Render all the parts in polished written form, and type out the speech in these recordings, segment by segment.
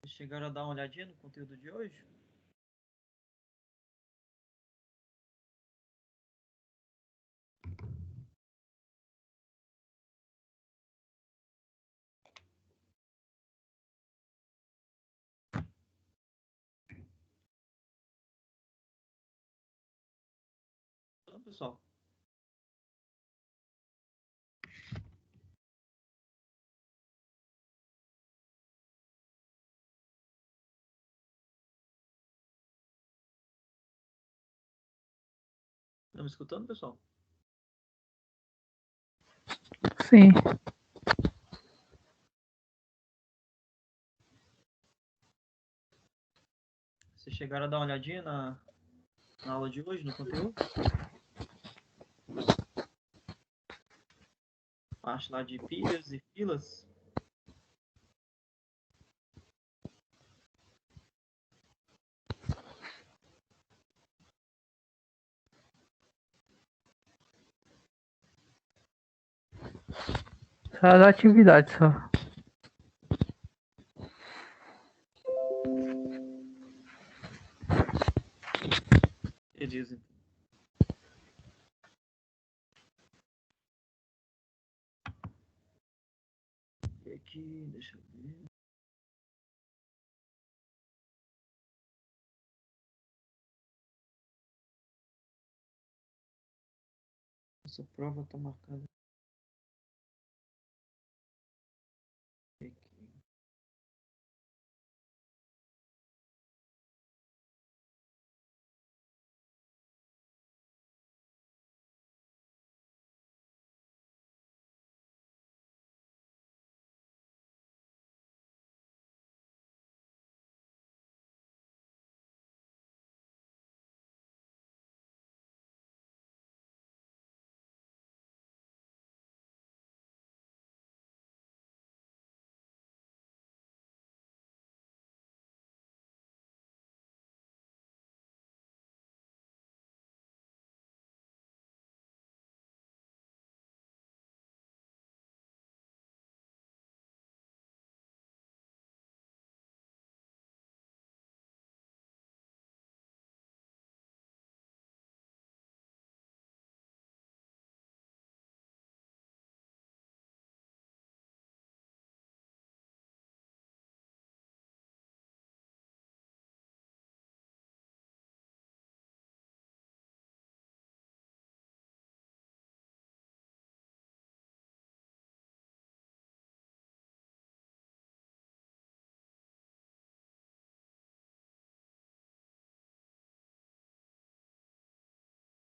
Vocês chegaram a dar uma olhadinha no conteúdo de hoje? Então, pessoal. Estão me escutando, pessoal? Sim. Vocês chegaram a dar uma olhadinha na aula de hoje, no conteúdo? Parte lá de pilhas e filas. Só as atividades só. Beleza. Aqui, deixa eu ver. Essa prova está marcada aqui.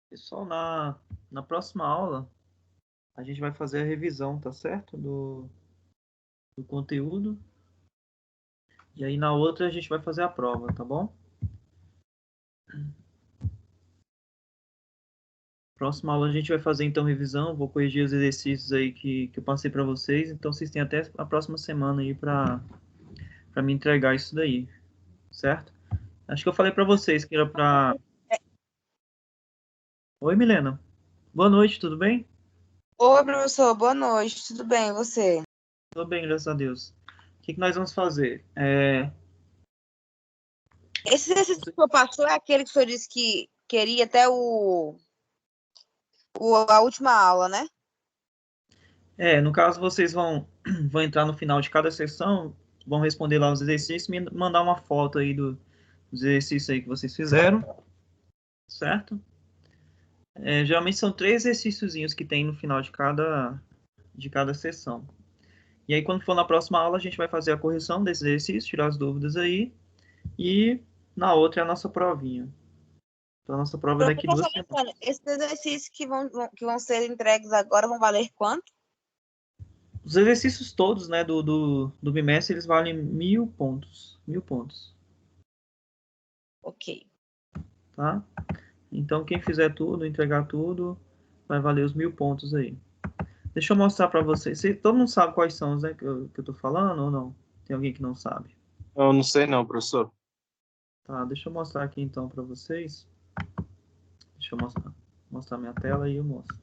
Pessoal, na próxima aula, a gente vai fazer a revisão, tá certo? Do conteúdo. E aí na outra a gente vai fazer a prova, tá bom? Próxima aula a gente vai fazer então revisão, vou corrigir os exercícios aí que eu passei para vocês, então vocês têm até a próxima semana aí para me entregar isso daí, certo? Acho que eu falei para vocês que era para... Oi, Milena. Boa noite, tudo bem? Oi, professor, boa noite, tudo bem, e você? Tudo bem, graças a Deus. O que nós vamos fazer? Esse exercício que o senhor passou é aquele que o senhor disse que queria até a última aula, né? No caso, vocês vão entrar no final de cada sessão, vão responder lá os exercícios e me mandar uma foto aí dos exercícios aí que vocês fizeram, certo? Geralmente são 3 exercíciozinhos que tem no final de cada sessão. E aí, quando for na próxima aula, a gente vai fazer a correção desses exercícios, tirar as dúvidas aí, e na outra é a nossa provinha. Então, a nossa prova é daqui Professor, 2 só semanas. lembrando, esses exercícios que vão ser entregues agora vão valer quanto? Os exercícios todos, né, do bimestre, eles valem 1.000 pontos. 1.000 pontos, Ok. tá? Então, quem fizer tudo, entregar tudo, vai valer os 1.000 pontos aí. Deixa eu mostrar para vocês. Todo mundo sabe quais são os, né, que eu tô falando ou não? Tem alguém que não sabe? Eu não sei não, professor. Tá, deixa eu mostrar aqui então para vocês. Deixa eu mostrar minha tela e eu mostro.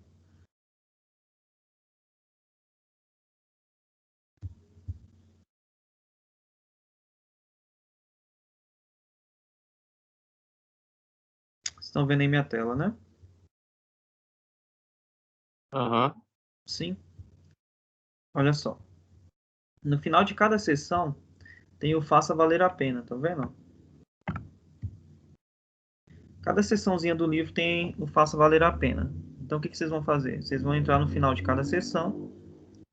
Estão vendo aí minha tela, né? Aham. Sim. Olha só. No final de cada sessão, tem o Faça Valer a Pena, tá vendo? Cada sessãozinha do livro tem o Faça Valer a Pena. Então, o que vocês vão fazer? Vocês vão entrar no final de cada sessão,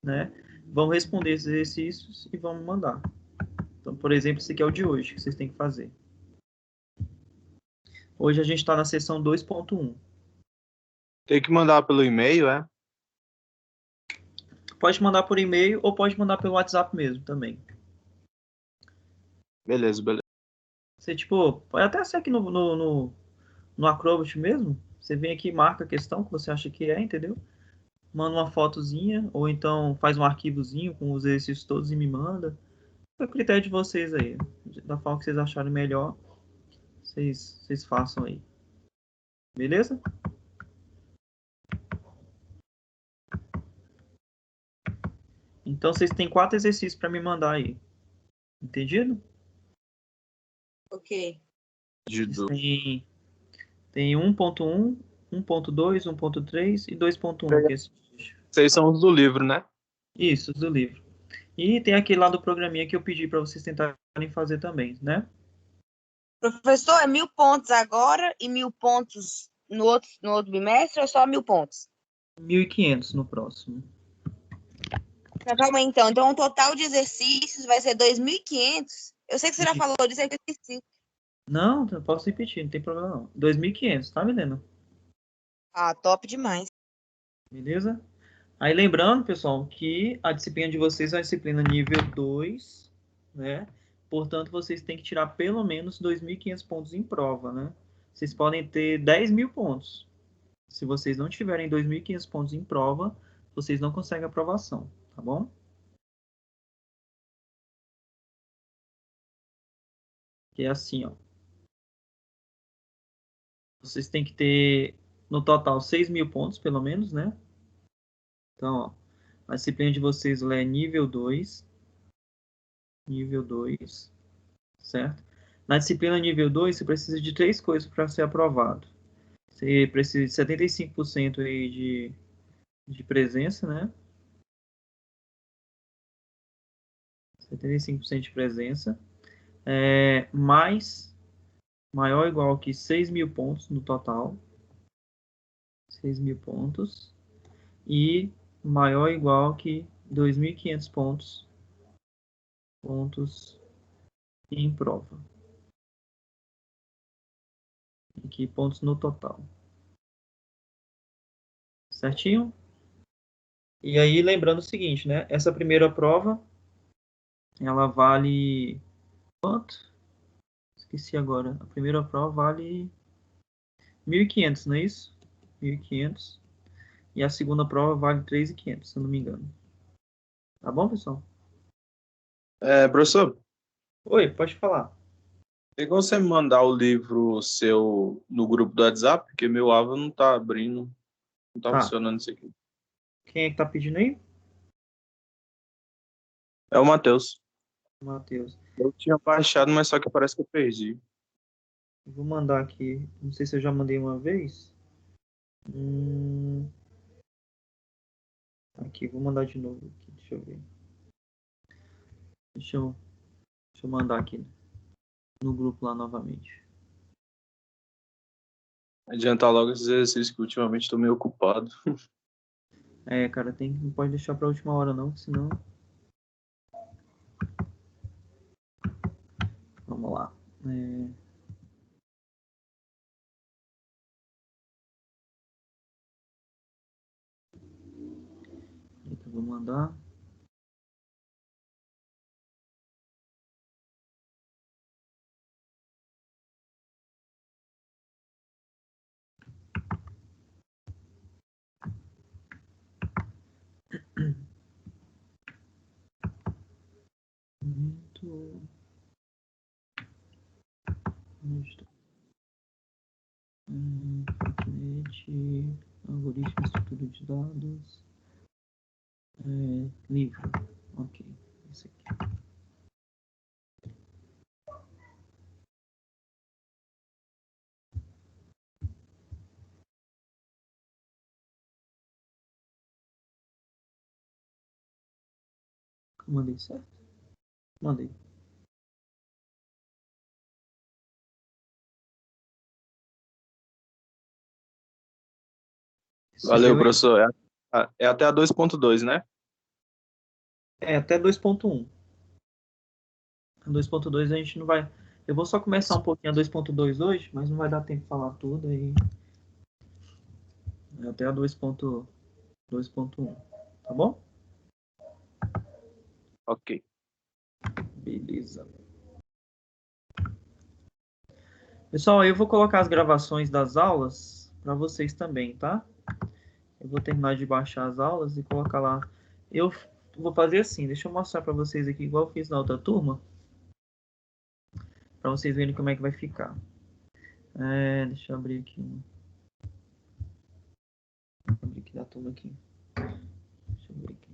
né? Vão responder esses exercícios e vão me mandar. Então, por exemplo, esse aqui é o de hoje, que vocês têm que fazer. Hoje a gente está na sessão 2.1. Tem que mandar pelo e-mail, é? Pode mandar por e-mail ou pode mandar pelo WhatsApp mesmo também. Beleza, beleza. Você, tipo, pode até ser aqui no Acrobat mesmo. Você vem aqui e marca a questão que você acha que é, entendeu? Manda uma fotozinha, ou então faz um arquivozinho com os exercícios todos e me manda. É o critério de vocês aí. Da forma que vocês acharem melhor, vocês façam aí. Beleza? Então vocês têm 4 exercícios para me mandar aí. Entendido? Ok. De Tem 1.1, 1.2, 1.3 e 2.1 aqui. Vocês são os do livro, né? Isso, do livro. E tem aquele lá do programinha que eu pedi para vocês tentarem fazer também, né? Professor, é 1.000 pontos agora e 1.000 pontos no outro bimestre ou só 1.000 pontos? 1.500 no próximo. Não, calma aí, então. Então, o total de exercícios vai ser 2.500. Eu sei que você já falou disso, é que eu esqueci. Não, eu posso repetir, não tem problema não. 2.500, tá, Milena? Ah, top demais. Beleza? Aí lembrando, pessoal, que a disciplina de vocês é a disciplina nível 2, né? Portanto, vocês têm que tirar pelo menos 2.500 pontos em prova, né? Vocês podem ter 10.000 pontos. Se vocês não tiverem 2.500 pontos em prova, vocês não conseguem aprovação, tá bom? Que é assim, ó. Vocês têm que ter, no total, 6.000 pontos, pelo menos, né? Então, ó, a disciplina de vocês é nível 2, certo? Na disciplina nível 2, você precisa de 3 coisas para ser aprovado. Você precisa de 75% aí de presença, né? 75% de presença. Mais, maior ou igual que 6.000 pontos no total. 6.000 pontos. E maior ou igual que 2.500 pontos em prova. Aqui, pontos no total. Certinho? E aí, lembrando o seguinte, né? Essa primeira prova, ela vale quanto? Esqueci agora. A primeira prova vale 1.500, não é isso? 1.500. E a segunda prova vale 3.500, se eu não me engano. Tá bom, pessoal? Professor, Oi, pode falar. tem como você me mandar o livro seu no grupo do WhatsApp? Porque meu Ava não tá abrindo, não tá Tá. funcionando isso aqui. Quem é que tá pedindo aí? É o Matheus. Matheus. Eu tinha baixado, mas só que parece que eu perdi. Vou mandar aqui. Não sei se eu já mandei uma vez. Aqui, vou mandar de novo. Aqui, deixa eu ver. Deixa eu mandar aqui no grupo lá novamente. Adiantar logo esses exercícios que ultimamente estou meio ocupado. Cara, não pode deixar pra última hora não, senão... Vamos lá. Eita, vou mandar. Muito... Internet, algoritmo, estrutura de dados, livro. Ok, esse aqui. Mandei, certo? Mandei. Valeu, Recebeu aí? professor. É até a 2.2, né? É, até 2.1. A 2.2 a gente não vai... Eu vou só começar um pouquinho a 2.2 hoje, mas não vai dar tempo de falar tudo aí. É até a 2.1, tá bom? Ok. Beleza. Pessoal, eu vou colocar as gravações das aulas para vocês também, tá? Eu vou terminar de baixar as aulas e colocar lá. Eu vou fazer assim, deixa eu mostrar para vocês aqui, igual eu fiz na outra turma, para vocês verem como é que vai ficar. Deixa eu abrir aqui. Vou abrir aqui da turma aqui. Deixa eu ver aqui.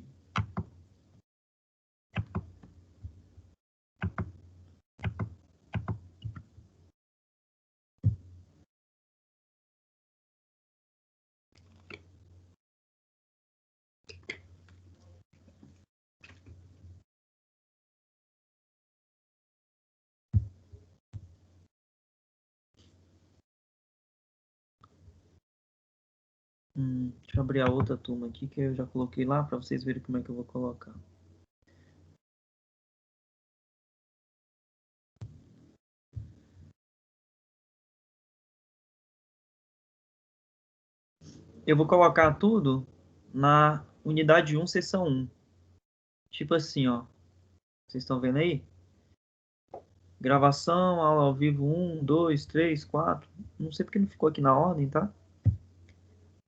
Deixa eu abrir a outra turma aqui que eu já coloquei lá para vocês verem como é que eu vou colocar. Eu vou colocar tudo na unidade 1, seção 1. Tipo assim, ó. Vocês estão vendo aí? Gravação, aula ao vivo 1, 2, 3, 4. Não sei porque não ficou aqui na ordem, tá?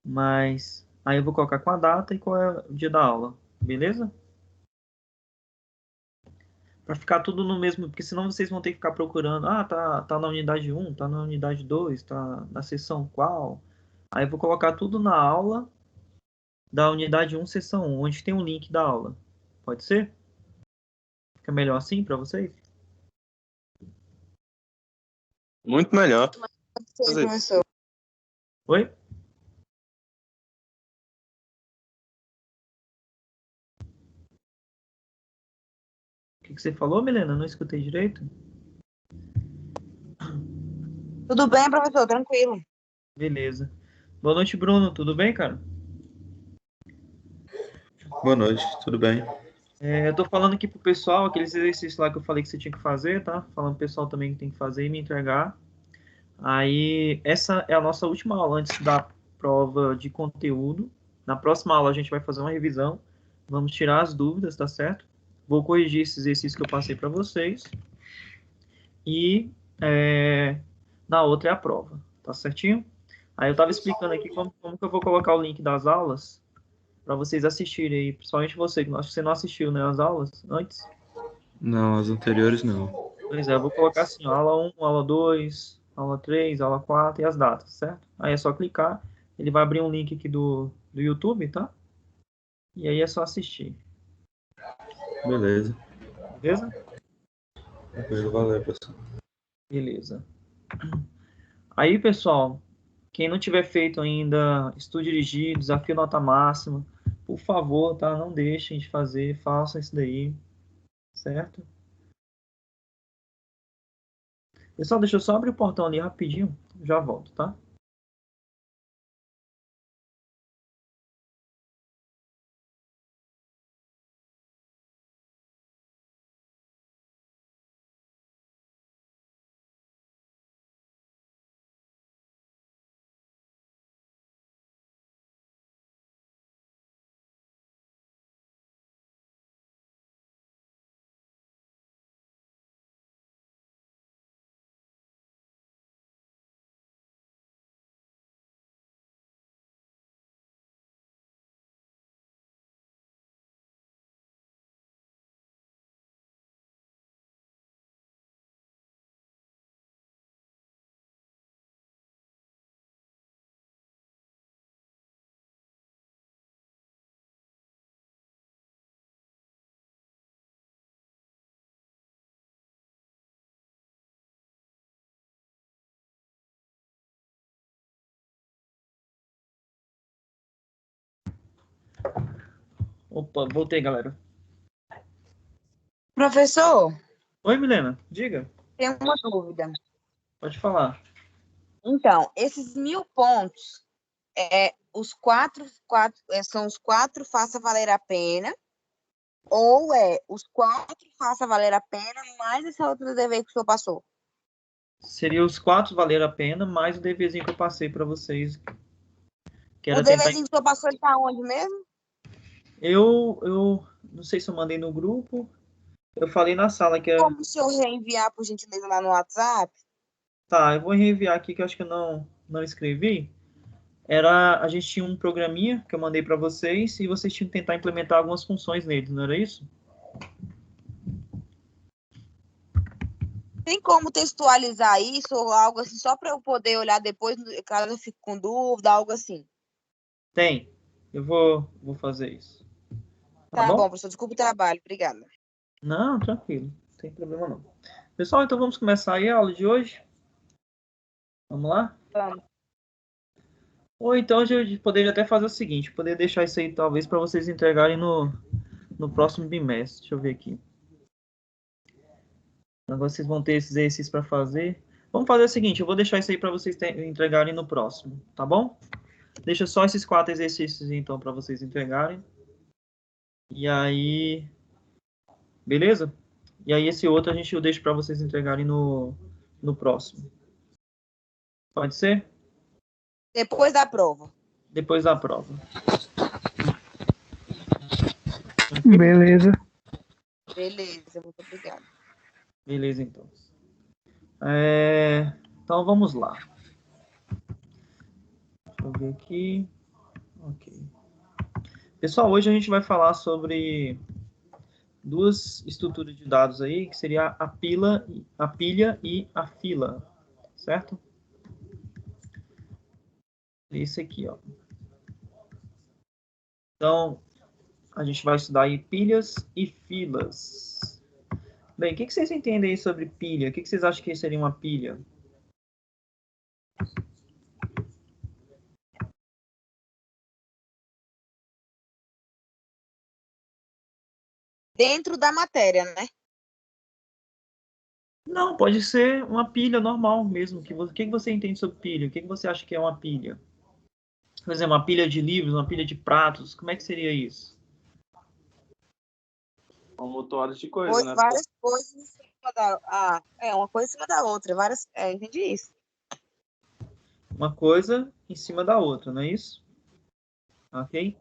Mas aí eu vou colocar com a data e qual é o dia da aula. Beleza? Para ficar tudo no mesmo, porque senão vocês vão ter que ficar procurando. Ah, tá na unidade 1, tá na unidade 2, tá na seção qual. Aí eu vou colocar tudo na aula da unidade 1, seção 1, onde tem o link da aula. Pode ser? Fica melhor assim para vocês? Muito melhor. Sim, professor. Oi? O que você falou, Milena? Não escutei direito? Tudo bem, professor? Tranquilo. Beleza. Boa noite, Bruno. Tudo bem, cara? Boa noite, tudo bem? Eu tô falando aqui pro pessoal, aqueles exercícios lá que eu falei que você tinha que fazer, tá? Falando pro pessoal também que tem que fazer e me entregar. Aí, essa é a nossa última aula antes da prova de conteúdo. Na próxima aula a gente vai fazer uma revisão. Vamos tirar as dúvidas, tá certo? Vou corrigir esses exercícios que eu passei para vocês. E na outra é a prova, tá certinho? Aí eu tava explicando aqui como que eu vou colocar o link das aulas para vocês assistirem aí, principalmente você, que acho que você não assistiu, né, as aulas antes. Não, as anteriores não. Pois é, eu vou colocar assim, ó, aula 1, aula 2, aula 3, aula 4 e as datas, certo? Aí é só clicar, ele vai abrir um link aqui do YouTube, tá? E aí é só assistir, Beleza. beleza? Tranquilo, valeu, pessoal. Beleza. Aí, pessoal, quem não tiver feito ainda estudo dirigido, desafio nota máxima, por favor, tá? Não deixem de fazer, façam isso daí, certo? Pessoal, deixa eu só abrir o portão ali rapidinho, já volto, tá? Opa, voltei, galera. Professor, Oi, Milena, diga, tem uma dúvida. pode falar. Então, esses 1.000 pontos, são os 4 faça valer a pena, ou os 4 faça valer a pena, mais esse outro dever que o senhor passou? Seria os 4 valer a pena, mais o deverzinho que eu passei para vocês, que O era tentar. deverzinho que o senhor passou, ele está onde mesmo? Eu não sei se eu mandei no grupo, eu falei na sala que é. Como o senhor reenviar, por gentileza, lá no WhatsApp? Tá, eu vou reenviar aqui que eu acho que eu não escrevi. A gente tinha um programinha que eu mandei para vocês e vocês tinham que tentar implementar algumas funções nele, não era isso? Tem como textualizar isso ou algo assim, só para eu poder olhar depois, caso eu fique com dúvida, algo assim? Tem. Eu vou fazer isso. Tá Tá bom? bom, professor, desculpa o trabalho, obrigada. Não, tranquilo. Não tem problema não. Pessoal, então vamos começar aí a aula de hoje. Vamos lá? Vamos. Ou então eu poderia até fazer o seguinte, poder deixar isso aí talvez para vocês entregarem no próximo bimestre. Deixa eu ver aqui. Agora vocês vão ter esses exercícios para fazer. Vamos fazer o seguinte, eu vou deixar isso aí para vocês entregarem no próximo, tá bom? Deixa só esses 4 exercícios então para vocês entregarem. E aí, beleza? E aí esse outro eu deixo para vocês entregarem no próximo. Pode ser? Depois da prova. Depois da prova. Beleza. Beleza, muito obrigada. Beleza, então. Então vamos lá. Deixa eu ver aqui. Ok. Pessoal, hoje a gente vai falar sobre duas estruturas de dados aí, que seria a pilha e a fila, certo? Esse aqui, ó. Então, a gente vai estudar aí pilhas e filas. Bem, o que vocês entendem aí sobre pilha? O que vocês acham que seria uma pilha? Dentro da matéria, né? Não, pode ser uma pilha normal mesmo. O que você entende sobre pilha? O que você acha que é uma pilha? Por exemplo, uma pilha de livros, uma pilha de pratos. Como é que seria isso? Um motor de coisa, né? Várias coisas em cima uma coisa em cima da outra. Entendi isso. Uma coisa em cima da outra, não é isso? Ok?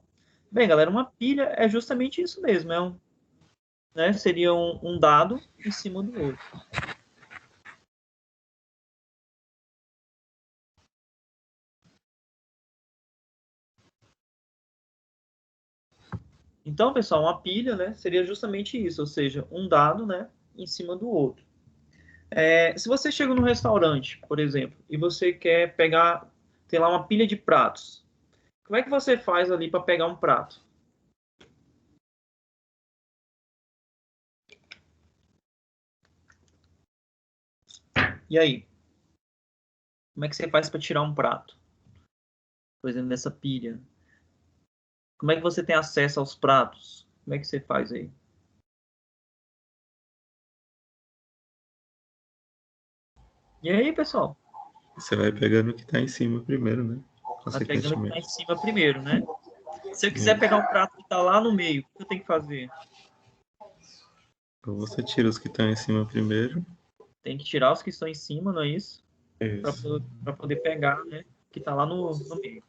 Bem, galera, uma pilha é justamente isso mesmo. Seria um dado em cima do outro. Então, pessoal, uma pilha, né, seria justamente isso, ou seja, um dado, né, em cima do outro. Se você chega num restaurante, por exemplo, e você quer pegar, tem lá uma pilha de pratos, como é que você faz ali para pegar um prato? E aí? Como é que você faz para tirar um prato? Por exemplo, nessa pilha. Como é que você tem acesso aos pratos? Como é que você faz aí? E aí, pessoal? Você vai pegando o que tá em cima primeiro, né? Tá pegando o que tá em Consequentemente. cima primeiro, né? Se eu quiser pegar um prato que tá lá no meio, o que eu tenho que fazer? Ou você tira os que estão em cima primeiro. Tem que tirar os que estão em cima, não é isso? Isso. Para poder pegar, né? Que tá lá no meio.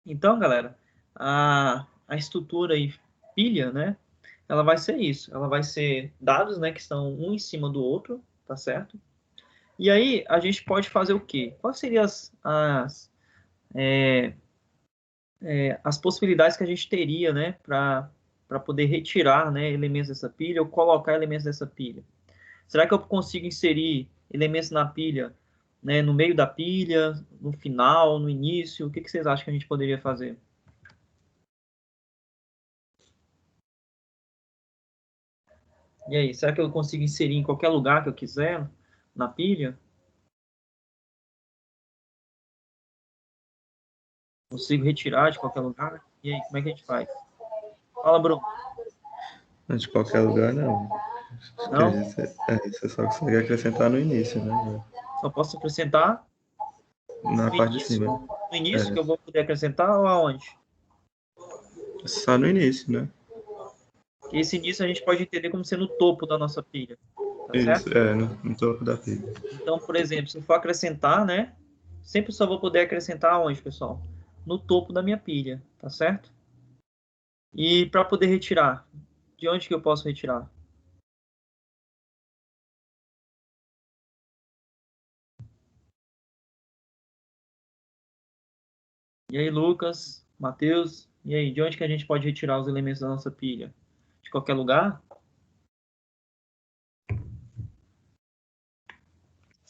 Então, galera, a estrutura aí, pilha, né? Ela vai ser isso. Ela vai ser dados, né? Que estão um em cima do outro, tá certo? E aí, a gente pode fazer o quê? Quais seriam as possibilidades que a gente teria, né? Para poder retirar, né, elementos dessa pilha ou colocar elementos dessa pilha? Será que eu consigo inserir elementos na pilha, né, no meio da pilha, no final, no início? O que vocês acham que a gente poderia fazer? E aí, será que eu consigo inserir em qualquer lugar que eu quiser na pilha? Consigo retirar de qualquer lugar? E aí, como é que a gente faz? Fala, Bruno. De qualquer lugar, não. Não? Você só consegue acrescentar no início, né? Só posso acrescentar Na no parte de início, cima. no início É. que eu vou poder acrescentar ou aonde? Só no início, né? Que esse início a gente pode entender como sendo o topo da nossa pilha, tá Isso, certo? no topo da pilha. Então, por exemplo, se eu for acrescentar, né? Sempre só vou poder acrescentar aonde, pessoal? No topo da minha pilha, tá certo? E para poder retirar, de onde que eu posso retirar? E aí, Lucas, Matheus, e aí, de onde que a gente pode retirar os elementos da nossa pilha? De qualquer lugar?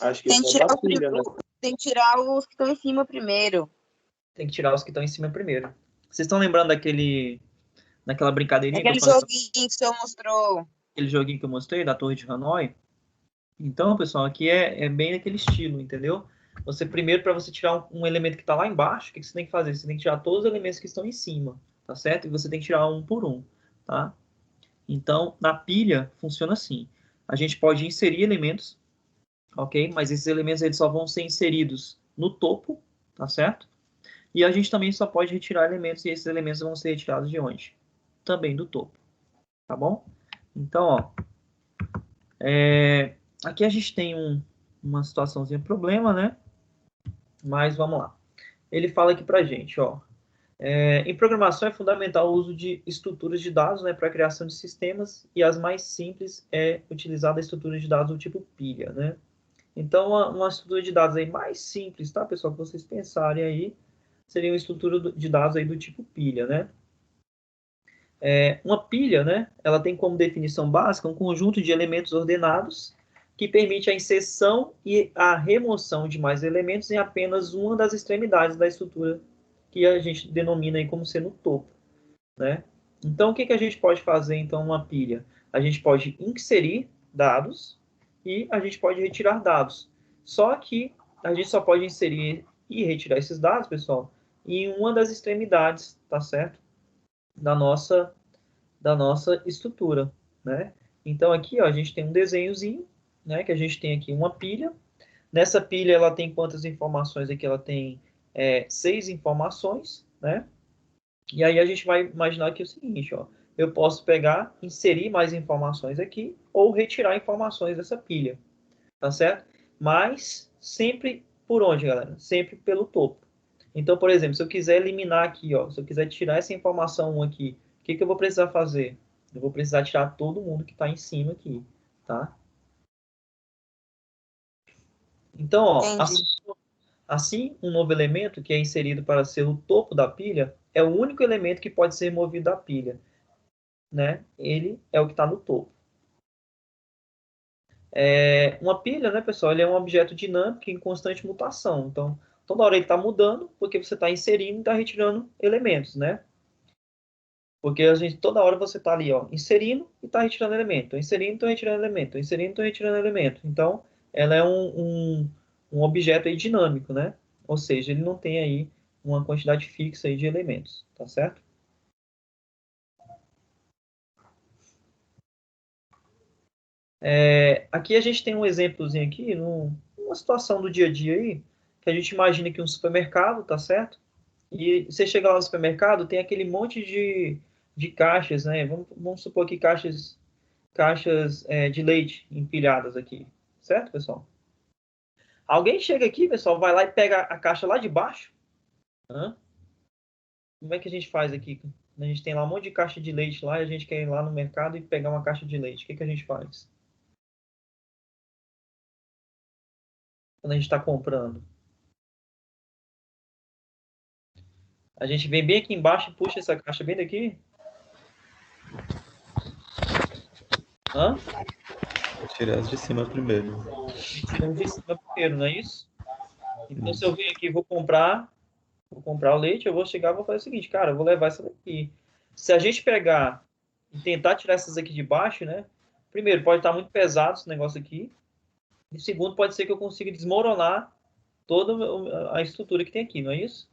Acho que Tem que só tirar da os, pilha, né? tem que tirar os que estão em cima primeiro. Tem que tirar os que estão em cima primeiro. Vocês estão lembrando daquela brincadeirinha que eu Aquele falei, joguinho que o senhor mostrou. aquele joguinho que eu mostrei da Torre de Hanoi? Então, pessoal, aqui é bem daquele estilo, entendeu? Você primeiro, para você tirar um elemento que está lá embaixo, o que você tem que fazer? Você tem que tirar todos os elementos que estão em cima, tá certo? E você tem que tirar um por um, tá? Então, na pilha, funciona assim. A gente pode inserir elementos, ok? Mas esses elementos eles só vão ser inseridos no topo, tá certo? E a gente também só pode retirar elementos, e esses elementos vão ser retirados de onde? Também do topo, tá bom? Então, ó, aqui a gente tem uma situaçãozinha problema, né? Mas vamos lá. Ele fala aqui pra gente, ó. Em programação é fundamental o uso de estruturas de dados, né, para a criação de sistemas, e as mais simples é utilizar a estrutura de dados do tipo pilha, né? Então, uma estrutura de dados aí mais simples, tá, pessoal, que vocês pensarem aí, seria uma estrutura de dados aí do tipo pilha, né? Uma pilha, né, ela tem como definição básica um conjunto de elementos ordenados que permite a inserção e a remoção de mais elementos em apenas uma das extremidades da estrutura que a gente denomina aí como sendo o topo, né? Então, o que a gente pode fazer, então, uma pilha? A gente pode inserir dados e a gente pode retirar dados. Só que a gente só pode inserir e retirar esses dados, pessoal, em uma das extremidades, tá certo? Da nossa estrutura, né? Então, aqui, ó, a gente tem um desenhozinho, né? Que a gente tem aqui uma pilha. Nessa pilha, ela tem quantas informações aqui? Ela tem 6 informações, né? E aí a gente vai imaginar aqui o seguinte, ó. Eu posso pegar, inserir mais informações aqui ou retirar informações dessa pilha, tá certo? Mas sempre por onde, galera? Sempre pelo topo. Então, por exemplo, se eu quiser eliminar aqui, ó, se eu quiser tirar essa informação 1 aqui, o que eu vou precisar fazer? Eu vou precisar tirar todo mundo que está em cima aqui, tá? Então, ó, Entendi. assim, um novo elemento que é inserido para ser o topo da pilha é o único elemento que pode ser removido da pilha, né? Ele é o que está no topo. Uma pilha, né, pessoal, ele é um objeto dinâmico em constante mutação. Então, toda hora ele está mudando, porque você está inserindo e está retirando elementos, né? Porque toda hora você está ali, ó, inserindo e está retirando elemento, inserindo e está retirando elemento, inserindo e está retirando elemento. Então, ela é um objeto aí dinâmico, né? Ou seja, ele não tem aí uma quantidade fixa aí de elementos, tá certo? Aqui a gente tem um exemplozinho aqui, numa situação do dia a dia aí, que a gente imagina que um supermercado, tá certo? E você chega lá no supermercado, tem aquele monte de caixas, né? Vamos supor que caixas de leite empilhadas aqui, certo, pessoal? Alguém chega aqui, pessoal, vai lá e pega a caixa lá de baixo. Hã? Como é que a gente faz aqui? A gente tem lá um monte de caixa de leite lá e a gente quer ir lá no mercado e pegar uma caixa de leite. O que a gente faz? Quando a gente está comprando. A gente vem bem aqui embaixo e puxa essa caixa bem daqui. Hã? Vou tirar as de cima primeiro. Tiramos de cima primeiro, não é isso? Então, se eu Isso. vir aqui e vou comprar o leite, eu vou chegar e vou fazer o seguinte, cara, eu vou levar essa daqui. Se a gente pegar e tentar tirar essas aqui de baixo, né? Primeiro, pode estar muito pesado esse negócio aqui. E segundo, pode ser que eu consiga desmoronar toda a estrutura que tem aqui, não é isso?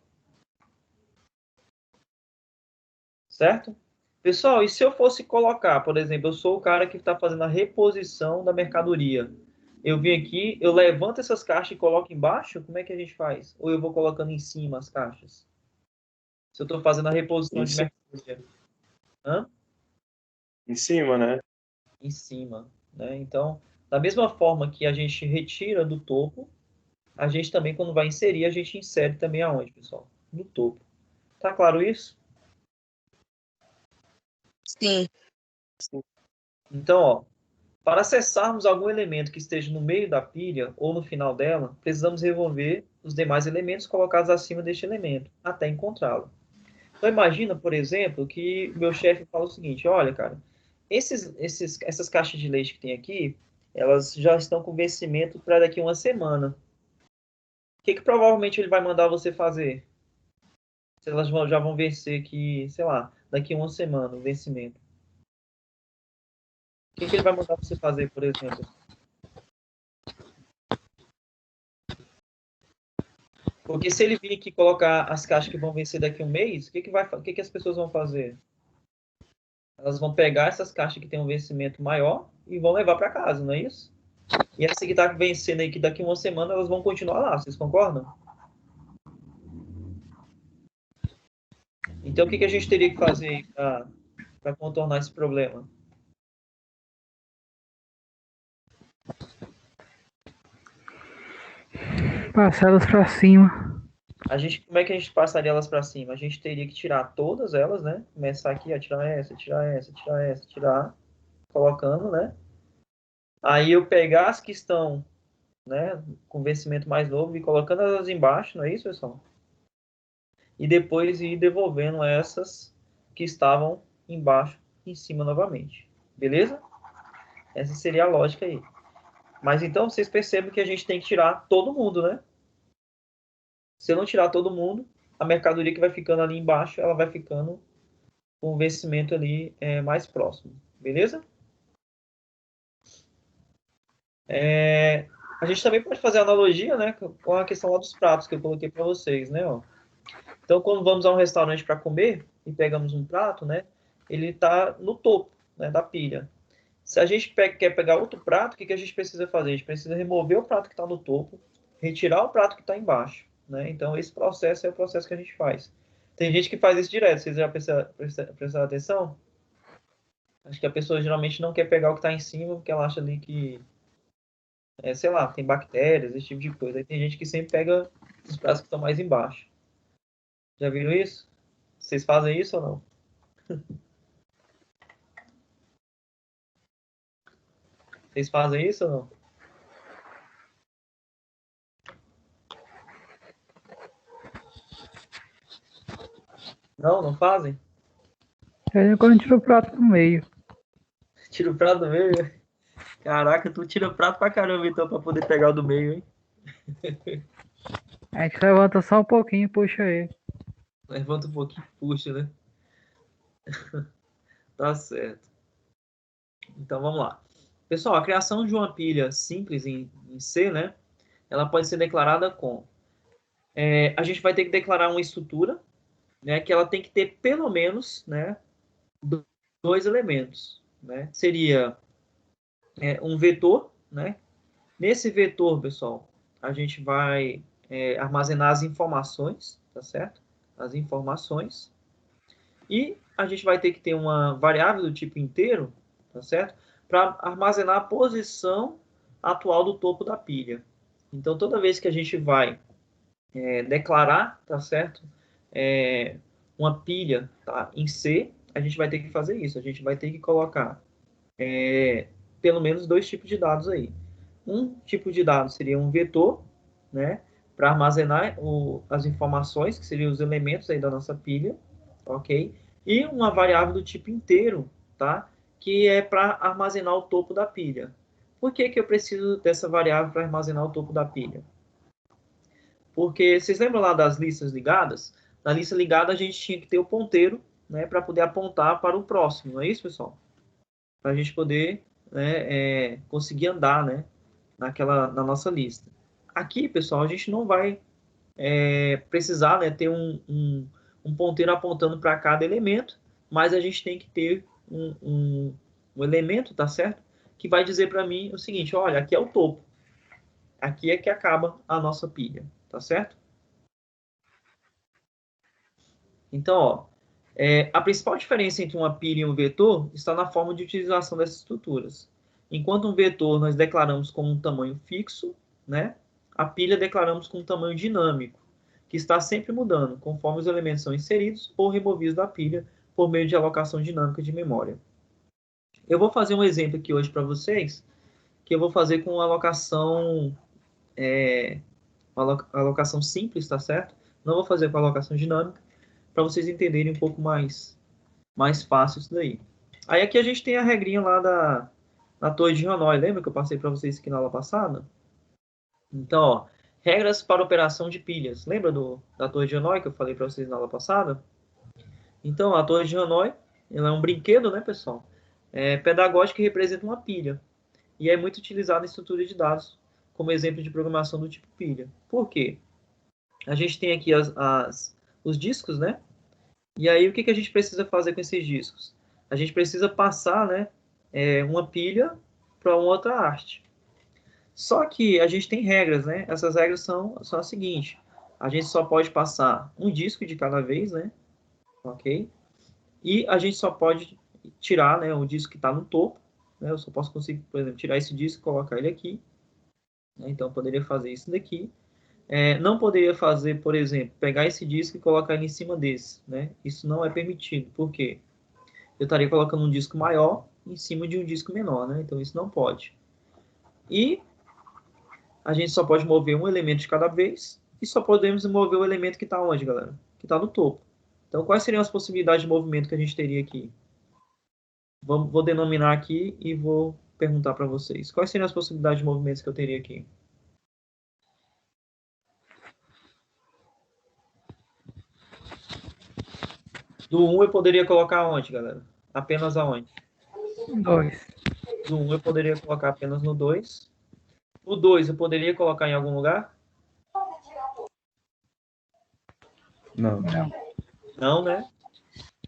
Certo? Pessoal, e se eu fosse colocar, por exemplo, eu sou o cara que está fazendo a reposição da mercadoria. Eu vim aqui, eu levanto essas caixas e coloco embaixo? Como é que a gente faz? Ou eu vou colocando em cima as caixas? Se eu estou fazendo a reposição de mercadoria. Hã? Em cima, né? Em cima, né? Então, da mesma forma que a gente retira do topo, a gente também, quando vai inserir, a gente insere também aonde, pessoal? No topo. Tá claro isso? Sim. Então, ó, para acessarmos algum elemento que esteja no meio da pilha ou no final dela, precisamos remover os demais elementos colocados acima deste elemento, até encontrá-lo. Então, imagina, por exemplo, que meu chefe fala o seguinte, olha, cara, essas caixas de leite que tem aqui, elas já estão com vencimento para daqui a uma semana. O que provavelmente ele vai mandar você fazer? Se elas já vão vencer aqui, sei lá, daqui a uma semana, o vencimento. O que ele vai mandar você fazer, por exemplo? Porque se ele vir aqui colocar as caixas que vão vencer daqui a um mês, o que as pessoas vão fazer? Elas vão pegar essas caixas que têm um vencimento maior e vão levar para casa, não é isso? E essa que está vencendo aí, que daqui a uma semana elas vão continuar lá, vocês concordam? Então, o que a gente teria que fazer aí para contornar esse problema? Passar elas pra cima. Como é que a gente passaria elas para cima? A gente teria que tirar todas elas, né? Começar aqui a tirar essa, tirar essa, tirar essa, tirar, colocando, né? Aí eu pegar as que estão, né, com vencimento mais novo e colocando elas embaixo, não é isso, pessoal? E depois ir devolvendo essas que estavam embaixo em cima novamente. Beleza? Essa seria a lógica aí. Mas então vocês percebem que a gente tem que tirar todo mundo, né? Se eu não tirar todo mundo, a mercadoria que vai ficando ali embaixo, ela vai ficando com o vencimento ali mais próximo. Beleza? A gente também pode fazer analogia, né, com a questão lá dos pratos que eu coloquei para vocês, né? Ó. Então, quando vamos a um restaurante para comer e pegamos um prato, né, ele está no topo, né, da pilha. Se a gente quer pegar outro prato, o que a gente precisa fazer? A gente precisa remover o prato que está no topo, retirar o prato que está embaixo, né? Então, esse processo é o processo que a gente faz. Tem gente que faz isso direto, vocês já prestaram atenção? Acho que a pessoa geralmente não quer pegar o que está em cima, porque ela acha ali que, sei lá, tem bactérias, esse tipo de coisa. Aí tem gente que sempre pega os pratos que estão mais embaixo. Já viram isso? Vocês fazem isso ou não? Vocês fazem isso ou não? Não, não fazem? É quando tira o prato do meio. Tira o prato do meio? Caraca, tu tira o prato pra caramba então pra poder pegar o do meio, hein? A gente levanta só um pouquinho e puxa ele. Levanta um pouquinho, puxa, né? Tá certo. Então vamos lá. Pessoal, a criação de uma pilha simples em C, né? Ela pode ser declarada com... a gente vai ter que declarar uma estrutura, né? Que ela tem que ter pelo menos, né? Dois elementos, né? Seria um vetor, né? Nesse vetor, pessoal, a gente vai armazenar as informações, tá certo? As informações. E a gente vai ter que ter uma variável do tipo inteiro, tá certo? Para armazenar a posição atual do topo da pilha. Então, toda vez que a gente vai declarar, tá certo? Uma pilha tá, em C, a gente vai ter que fazer isso. A gente vai ter que colocar pelo menos dois tipos de dados aí. Um tipo de dado seria um vetor, né? Para armazenar as informações, que seriam os elementos aí da nossa pilha, ok? E uma variável do tipo inteiro, tá? Que é para armazenar o topo da pilha. Por que eu preciso dessa variável para armazenar o topo da pilha? Porque vocês lembram lá das listas ligadas? Na lista ligada a gente tinha que ter o ponteiro, né, para poder apontar para o próximo, não é isso, pessoal? Para a gente poder conseguir andar, né, na nossa lista. Aqui, pessoal, a gente não vai precisar, né, ter um ponteiro apontando para cada elemento, mas a gente tem que ter um elemento, tá certo? Que vai dizer para mim o seguinte, olha, aqui é o topo. Aqui é que acaba a nossa pilha, tá certo? Então, ó, a principal diferença entre uma pilha e um vetor está na forma de utilização dessas estruturas. Enquanto um vetor nós declaramos como um tamanho fixo, né? A pilha declaramos com um tamanho dinâmico, que está sempre mudando, conforme os elementos são inseridos ou removidos da pilha por meio de alocação dinâmica de memória. Eu vou fazer um exemplo aqui hoje para vocês, que eu vou fazer com alocação, alocação simples, tá certo? Não vou fazer com alocação dinâmica, para vocês entenderem um pouco mais fácil isso daí. Aí aqui a gente tem a regrinha lá da torre de Hanoi, lembra que eu passei para vocês aqui na aula passada? Então, ó, regras para operação de pilhas. Lembra da torre de Hanoi que eu falei para vocês na aula passada? Então, a torre de Hanoi, ela é um brinquedo, né, pessoal? Pedagógico que representa uma pilha. E é muito utilizado em estrutura de dados como exemplo de programação do tipo pilha. Por quê? A gente tem aqui os discos, né? E aí, o que a gente precisa fazer com esses discos? A gente precisa passar, né, uma pilha para uma outra haste. Só que a gente tem regras, né? Essas regras são as seguintes. A gente só pode passar um disco de cada vez, né? Ok? E a gente só pode tirar, né, o disco que está no topo. Né? Eu só posso conseguir, por exemplo, tirar esse disco e colocar ele aqui. Né? Então, eu poderia fazer isso daqui. Não poderia fazer, por exemplo, pegar esse disco e colocar ele em cima desse. Né? Isso não é permitido. Por quê? Eu estaria colocando um disco maior em cima de um disco menor. Né? Então, isso não pode. E a gente só pode mover um elemento de cada vez. E só podemos mover o elemento que está onde, galera? Que está no topo. Então, quais seriam as possibilidades de movimento que a gente teria aqui? Vou denominar aqui e vou perguntar para vocês. Quais seriam as possibilidades de movimentos que eu teria aqui? Do 1 eu poderia colocar onde, galera? Apenas aonde? 2. Do 1 eu poderia colocar apenas no 2. O 2 eu poderia colocar em algum lugar? Não. Não, né?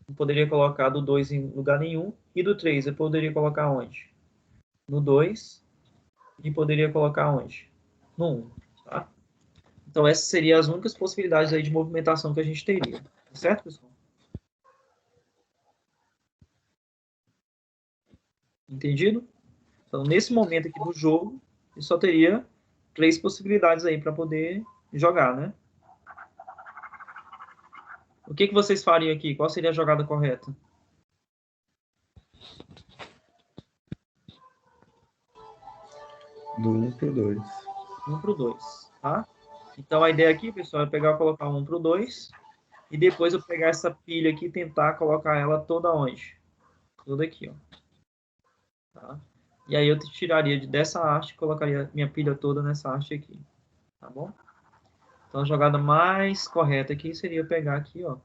Não poderia colocar do 2 em lugar nenhum. E do 3 eu poderia colocar onde? No 2. E poderia colocar onde? No 1. Tá? Então, essas seriam as únicas possibilidades aí de movimentação que a gente teria. Certo, pessoal? Entendido? Então, nesse momento aqui do jogo, eu só teria 3 possibilidades aí para poder jogar, né? O que vocês fariam aqui? Qual seria a jogada correta? Do 1 pro 2. 1 para o 2, tá? Então, a ideia aqui, pessoal, é pegar e colocar 1 para o 2 e depois eu pegar essa pilha aqui e tentar colocar ela toda onde? Toda aqui, ó. Tá? E aí eu tiraria dessa haste e colocaria minha pilha toda nessa haste aqui, tá bom? Então, a jogada mais correta aqui seria pegar aqui, ó,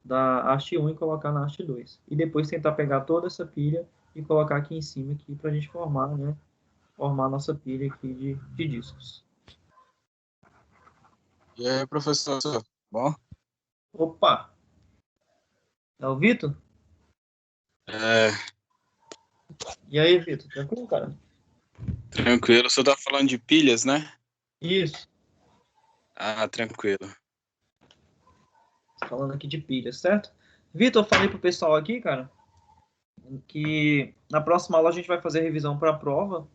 da haste 1 e colocar na haste 2. E depois tentar pegar toda essa pilha e colocar aqui em cima aqui para a gente formar, né? Formar a nossa pilha aqui de discos. E aí, professor, bom? Opa! É o Vitor? E aí, Vitor? Tranquilo, cara? Tranquilo. O senhor tá falando de pilhas, né? Isso. Ah, tranquilo. Falando aqui de pilha, certo? Vitor, eu falei pro pessoal aqui, cara, que na próxima aula a gente vai fazer a revisão para a prova.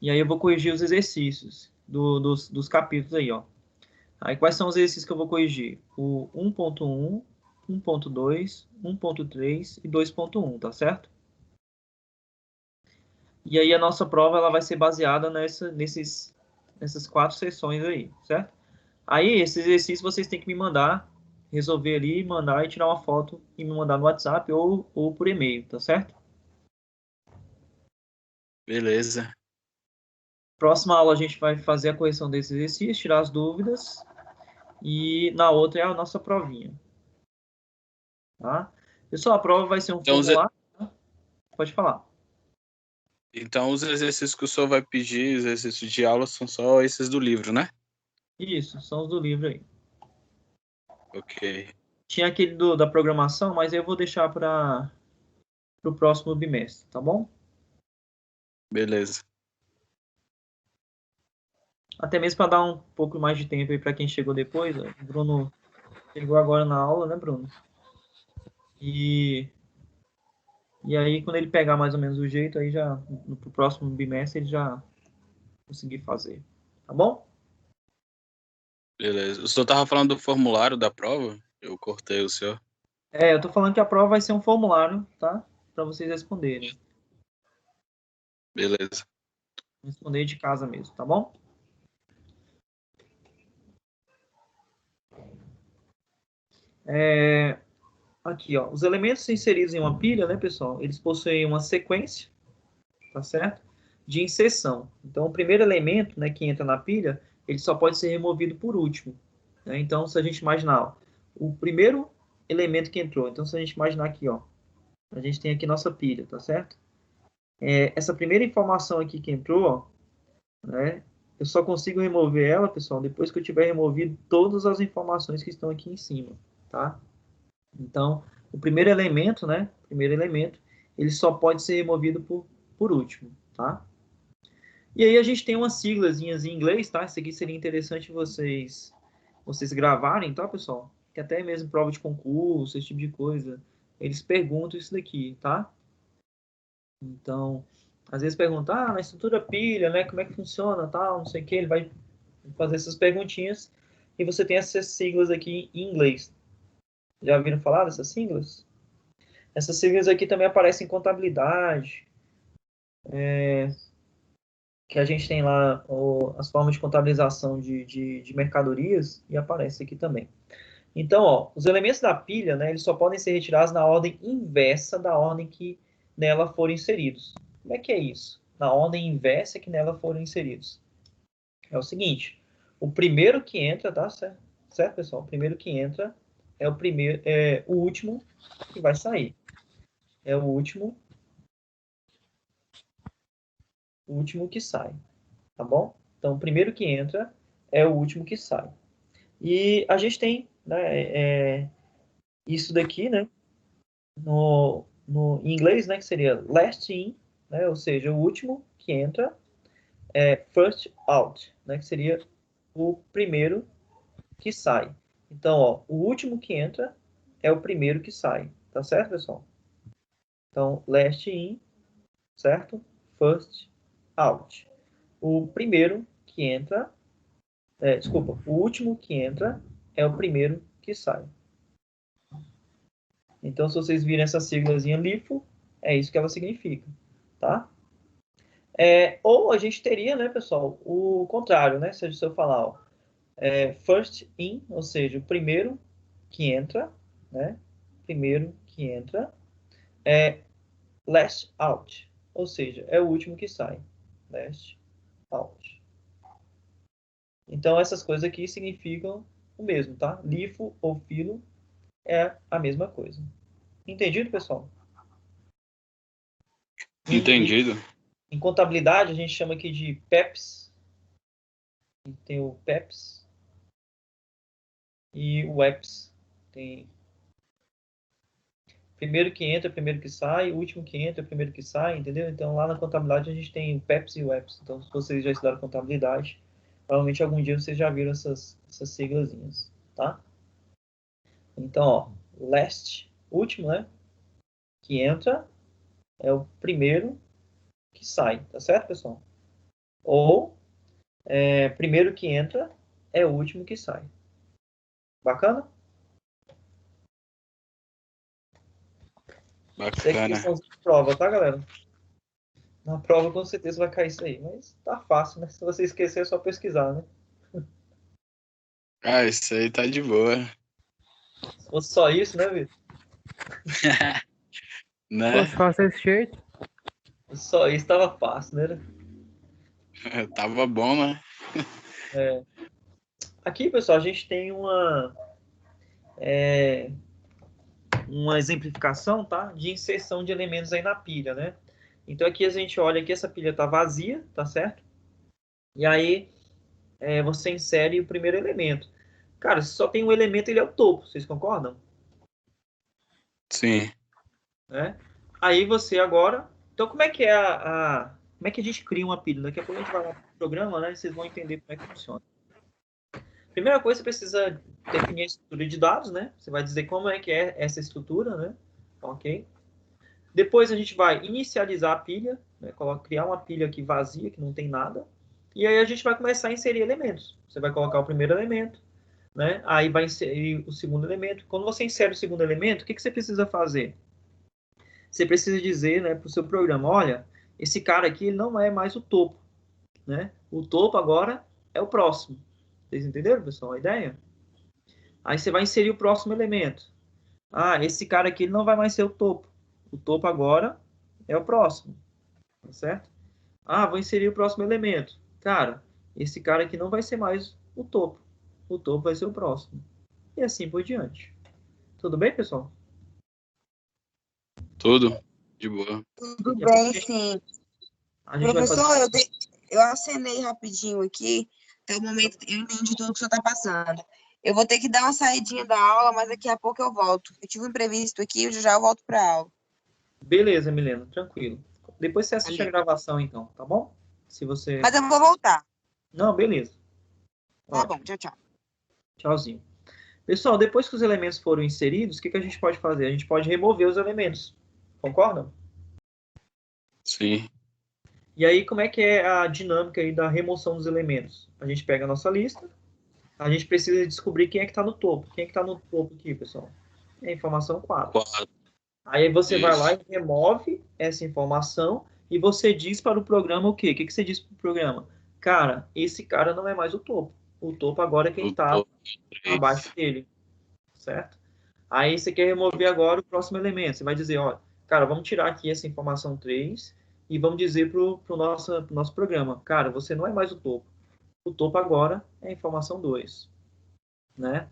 E aí eu vou corrigir os exercícios dos capítulos aí, ó. Aí quais são os exercícios que eu vou corrigir? O 1.1, 1.2, 1.3 e 2.1, tá certo? E aí a nossa prova ela vai ser baseada nessas 4 sessões aí, certo? Aí esses exercícios vocês têm que me mandar, resolver ali, mandar e tirar uma foto e me mandar no WhatsApp ou por e-mail, tá certo? Beleza. Próxima aula a gente vai fazer a correção desses exercícios, tirar as dúvidas. E na outra é a nossa provinha. Tá? Pessoal, a prova vai ser um Então, formulário. Tá? Pode falar. Então, os exercícios que o senhor vai pedir, os exercícios de aula, são só esses do livro, né? Isso, são os do livro aí. Ok. Tinha aquele da programação, mas eu vou deixar para o próximo bimestre, tá bom? Beleza. Até mesmo para dar um pouco mais de tempo aí para quem chegou depois. Ó. O Bruno chegou agora na aula, né, Bruno? E aí, quando ele pegar mais ou menos o jeito, aí já, no próximo bimestre, ele já conseguir fazer. Tá bom? Beleza. O senhor tava falando do formulário da prova? Eu cortei o senhor. Eu tô falando que a prova vai ser um formulário, tá? Para vocês responderem. Beleza. Responder de casa mesmo, tá bom? Aqui, ó. Os elementos inseridos em uma pilha, né, pessoal? Eles possuem uma sequência, tá certo? De inserção. Então, o primeiro elemento, né, que entra na pilha, ele só pode ser removido por último. Né? Então, se a gente imaginar, ó, o primeiro elemento que entrou, então se a gente imaginar aqui, ó, a gente tem aqui nossa pilha, tá certo? Essa primeira informação aqui que entrou, ó, né, eu só consigo remover ela, pessoal, depois que eu tiver removido todas as informações que estão aqui em cima, tá? Então, o primeiro elemento, né, ele só pode ser removido por último, tá? E aí a gente tem umas siglazinhas em inglês, tá? Isso aqui seria interessante vocês gravarem, tá, pessoal? Que até mesmo prova de concurso, esse tipo de coisa, eles perguntam isso daqui, tá? Então, às vezes perguntam, na estrutura pilha, né? Como é que funciona, tal, não sei o que. Ele vai fazer essas perguntinhas e você tem essas siglas aqui em inglês. Já ouviram falar dessas siglas? Essas siglas aqui também aparecem em contabilidade, que a gente tem lá as formas de contabilização de mercadorias e aparece aqui também. Então, ó, os elementos da pilha, né, eles só podem ser retirados na ordem inversa da ordem que nela foram inseridos. Como é que é isso? Na ordem inversa que nela foram inseridos. É o seguinte, o primeiro que entra, tá certo? Certo, pessoal? O primeiro que entra é o último que vai sair. É o último que sai, tá bom? Então, o primeiro que entra é o último que sai. E a gente tem, né, isso daqui, né, em inglês, né, que seria last in, né, ou seja, o último que entra é first out, né, que seria o primeiro que sai. Então, ó, o último que entra é o primeiro que sai, tá certo, pessoal? Então, last in, certo? First out. O primeiro que entra, desculpa, o último que entra é o primeiro que sai. Então, se vocês virem essa siglazinha LIFO, é isso que ela significa, tá? Ou a gente teria, né, pessoal, o contrário, né? Se eu falar, ó, first in, ou seja, o primeiro que entra, né? Primeiro que entra, last out, ou seja, é o último que sai. Last out. Então, essas coisas aqui significam o mesmo, tá? LIFO ou filo é a mesma coisa. Entendido, pessoal? Entendido. Em contabilidade, a gente chama aqui de PEPs. Tem o PEPs e o EPS. Tem primeiro que entra, primeiro que sai, último que entra, primeiro que sai, entendeu? Então, lá na contabilidade, a gente tem o PEPs e o EPS. Então, se vocês já estudaram contabilidade, provavelmente algum dia vocês já viram essas siglazinhas, tá? Então, ó, last, último, né? Que entra é o primeiro que sai, tá certo, pessoal? Ou primeiro que entra é o último que sai. Bacana? Isso aqui é Bacana. questão de prova, tá, galera? Na prova com certeza vai cair isso aí, mas tá fácil, né? Se você esquecer é só pesquisar, né? Ah, isso aí tá de boa. Se fosse só isso, né, Vitor? Né? Fosse fácil desse jeito. Só isso tava fácil, né? Tava bom, né? Aqui, pessoal, a gente tem uma exemplificação, tá? De inserção de elementos aí na pilha, né? Então aqui a gente olha que essa pilha tá vazia, tá certo? E aí você insere o primeiro elemento. Cara, se só tem um elemento, ele é o topo, vocês concordam? Sim. né? Aí você agora... Então, como é que é como é que a gente cria uma pilha? Daqui a pouco a gente vai lá pro programa, né? E vocês vão entender como é que funciona. Primeira coisa, você precisa definir a estrutura de dados, né? Você vai dizer como é que é essa estrutura, né? Ok? Depois a gente vai inicializar a pilha, né? Criar uma pilha aqui vazia, que não tem nada. E aí a gente vai começar a inserir elementos. Você vai colocar o primeiro elemento, né? Aí vai inserir o segundo elemento. Quando você insere o segundo elemento, o que você precisa fazer? Você precisa dizer, né, para o seu programa, olha, esse cara aqui ele não é mais o topo, né? O topo agora é o próximo. Vocês entenderam, pessoal, a ideia? Aí você vai inserir o próximo elemento. Ah, esse cara aqui ele não vai mais ser o topo. O topo agora é o próximo, tá certo? Ah, vou inserir o próximo elemento. Cara, esse cara aqui não vai ser mais o topo. O topo vai ser o próximo. E assim por diante. Tudo bem, pessoal? Tudo de boa. Tudo Daqui a pouco bem, sim. a gente vai fazer... Professor, eu acenei rapidinho aqui. Até o momento eu entendi tudo que o senhor está passando. Eu vou ter que dar uma saidinha da aula, mas daqui a pouco eu volto. Eu tive um imprevisto aqui, eu já volto para a aula. Beleza, Milena, tranquilo. Depois você assiste a Valeu. gravação, então, tá bom? Se você... Mas eu vou voltar. Não, beleza. Tá Ótimo. bom, tchau, tchau. Tchauzinho. Pessoal, depois que os elementos foram inseridos, o que a gente pode fazer? A gente pode remover os elementos. Concordam? Sim. E aí, como é que é a dinâmica aí da remoção dos elementos? A gente pega a nossa lista, a gente precisa descobrir quem é que está no topo. Quem é que está no topo aqui, pessoal? É a informação 4. 4. Aí você vai lá Isso. e remove essa informação e você diz para o programa o quê? O que você diz para o programa? Cara, esse cara não é mais o topo. O topo agora é quem O está topo abaixo 3. dele, certo? Aí você quer remover agora o próximo elemento. Você vai dizer, ó, cara, vamos tirar aqui essa informação 3 e vamos dizer pro nosso programa, cara, você não é mais o topo. O topo agora é a informação 2, né?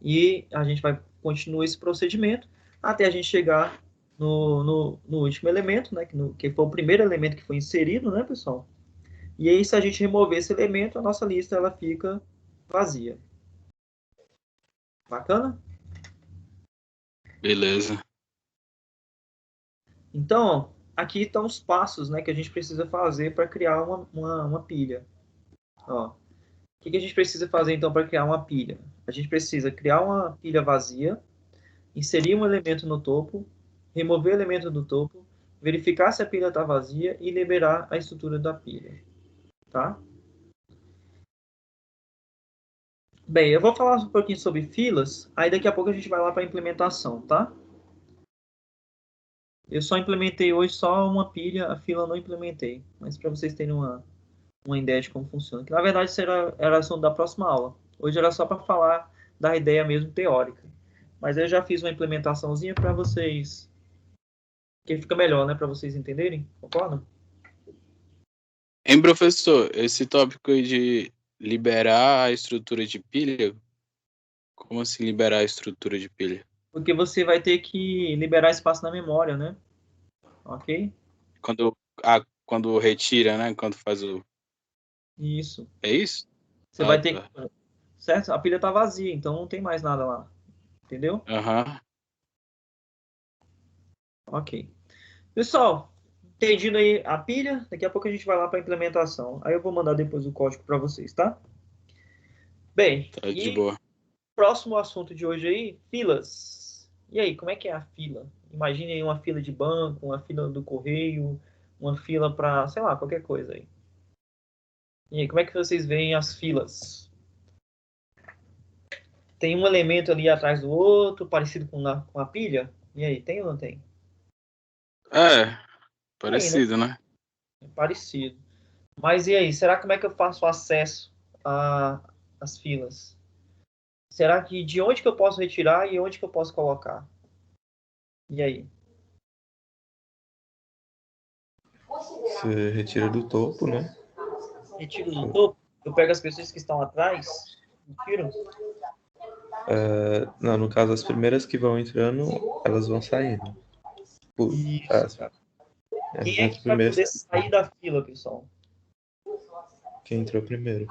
E a gente vai continuar esse procedimento até a gente chegar no último elemento, né? Que foi o primeiro elemento que foi inserido, né, pessoal? E aí, se a gente remover esse elemento, a nossa lista ela fica vazia. Bacana? Beleza. Então, aqui estão os passos, né, que a gente precisa fazer para criar uma pilha. Ó, o que a gente precisa fazer, então, para criar uma pilha? A gente precisa criar uma pilha vazia, inserir um elemento no topo, remover o elemento do topo, verificar se a pilha está vazia e liberar a estrutura da pilha. Tá? Bem, eu vou falar um pouquinho sobre filas, aí daqui a pouco a gente vai lá para a implementação, tá? Eu só implementei hoje só uma pilha, a fila eu não implementei, mas para vocês terem uma ideia de como funciona. Que na verdade isso era assunto da próxima aula. Hoje era só para falar da ideia mesmo teórica. Mas eu já fiz uma implementaçãozinha para vocês, que fica melhor, né, para vocês entenderem, concorda? Hein, professor, esse tópico aí de liberar a estrutura de pilha, como assim liberar a estrutura de pilha? Porque você vai ter que liberar espaço na memória, né? Ok? Quando retira, né? Quando faz o... Isso. É isso? Você Ah, vai ter tá. que... Certo? A pilha tá vazia, então não tem mais nada lá. Entendeu? Aham. Ok. Pessoal, entendido aí a pilha, daqui a pouco a gente vai lá para a implementação. Aí eu vou mandar depois o código para vocês, tá? Bem, Tá de e boa. próximo assunto de hoje aí, filas. E aí, como é que é a fila? Imagine aí uma fila de banco, uma fila do correio, uma fila para, sei lá, qualquer coisa aí. E aí, como é que vocês veem as filas? Tem um elemento ali atrás do outro, parecido com a pilha? E aí, tem ou não tem? É, Tem, né? parecido, né? É parecido. Mas e aí, será como é que eu faço acesso às filas? Será que de onde que eu posso retirar e onde que eu posso colocar? E aí? Você retira do topo, né? Retiro do topo? Eu pego as pessoas que estão atrás? Retiro? Não, no caso, as primeiras que vão entrando, elas vão saindo. Isso, cara. As Quem é 200 que vai primeiras, poder sair da fila, pessoal? quem entrou primeiro.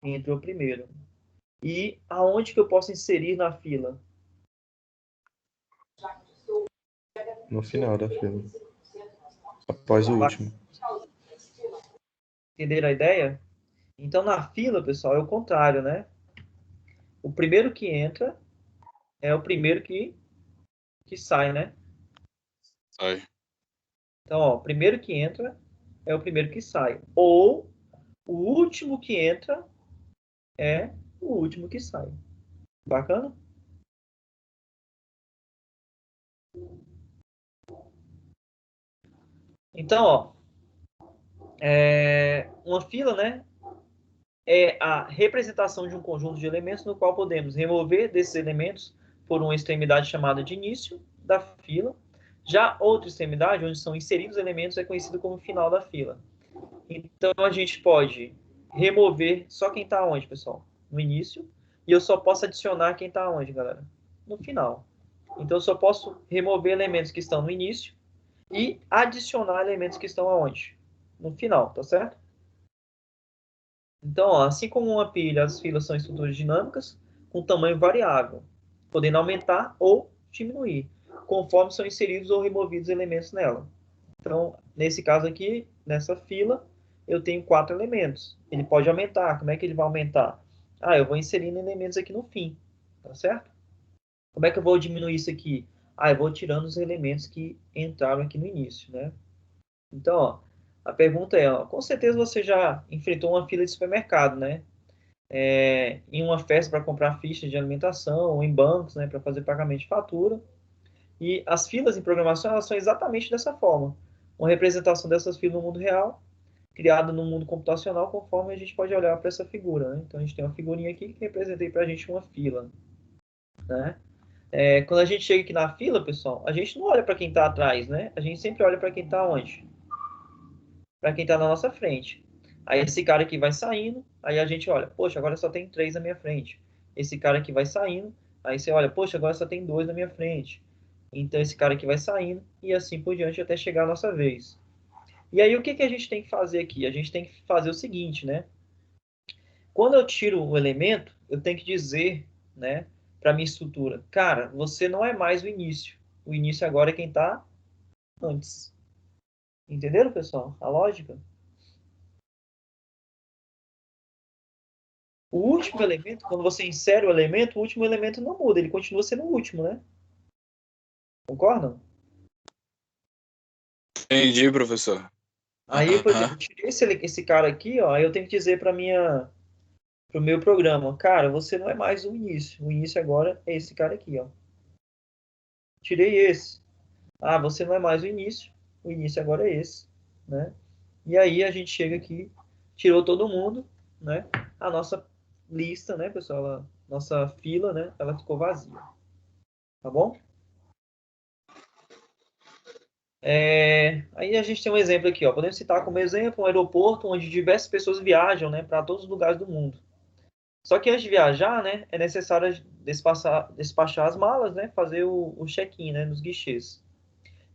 Quem entrou primeiro. E aonde que eu posso inserir na fila? no final da fila. Após o último. Entenderam a ideia? Então, na fila, pessoal, é o contrário, né? O primeiro que entra é o primeiro que sai, né? Sai. Então, ó, o primeiro que entra é o primeiro que sai. Ou o último que entra é o último que sai. Bacana? Então, ó, uma fila, né, é a representação de um conjunto de elementos no qual podemos remover desses elementos por uma extremidade chamada de início da fila. Já outra extremidade, onde são inseridos elementos, é conhecido como final da fila. Então, a gente pode remover só quem está onde, pessoal? No início. E eu só posso adicionar quem está onde, galera? No final. Então, eu só posso remover elementos que estão no início e adicionar elementos que estão aonde? No final, tá certo? Então, ó, assim como uma pilha, as filas são estruturas dinâmicas com tamanho variável, podendo aumentar ou diminuir, conforme são inseridos ou removidos elementos nela. Então, nesse caso aqui, nessa fila, eu tenho 4 elementos. Ele pode aumentar. Como é que ele vai aumentar? Ah, eu vou inserindo elementos aqui no fim, tá certo? Como é que eu vou diminuir isso aqui? Ah, eu vou tirando os elementos que entraram aqui no início, né? Então, ó, a pergunta é, ó, com certeza você já enfrentou uma fila de supermercado, né? Em uma festa para comprar fichas de alimentação, ou em bancos, né, para fazer pagamento de fatura. E as filas em programação, elas são exatamente dessa forma. Uma representação dessas filas no mundo real, criada no mundo computacional, conforme a gente pode olhar para essa figura, né? Então, a gente tem uma figurinha aqui que representei para a gente uma fila, né? Quando a gente chega aqui na fila, pessoal, a gente não olha para quem está atrás, né? A gente sempre olha para quem está onde? Para quem está na nossa frente. Aí esse cara aqui vai saindo, aí a gente olha, poxa, agora só tem 3 na minha frente. Esse cara aqui vai saindo, aí você olha, poxa, agora só tem 2 na minha frente. Então esse cara aqui vai saindo e assim por diante até chegar a nossa vez. E aí o que a gente tem que fazer aqui? A gente tem que fazer o seguinte, né? Quando eu tiro um elemento, eu tenho que dizer, né, para minha estrutura, cara, você não é mais o início. O início agora é quem está antes. Entenderam, pessoal? A lógica? O último elemento, quando você insere o elemento, o último elemento não muda, ele continua sendo o último, né? Concordam? Entendi, professor. Aí, por exemplo, eu tirei esse cara aqui, ó, aí eu tenho que dizer para o meu programa, cara, você não é mais o início. O início agora é esse cara aqui, ó. Tirei esse. Ah, você não é mais o início. O início agora é esse, né? E aí a gente chega aqui, tirou todo mundo, né? A nossa lista, né, pessoal? Nossa fila, né? Ela ficou vazia. Tá bom? Aí a gente tem um exemplo aqui, ó. Podemos citar como exemplo um aeroporto onde diversas pessoas viajam, né, para todos os lugares do mundo. Só que antes de viajar, né, é necessário despachar as malas, né, fazer o check-in, né, nos guichês.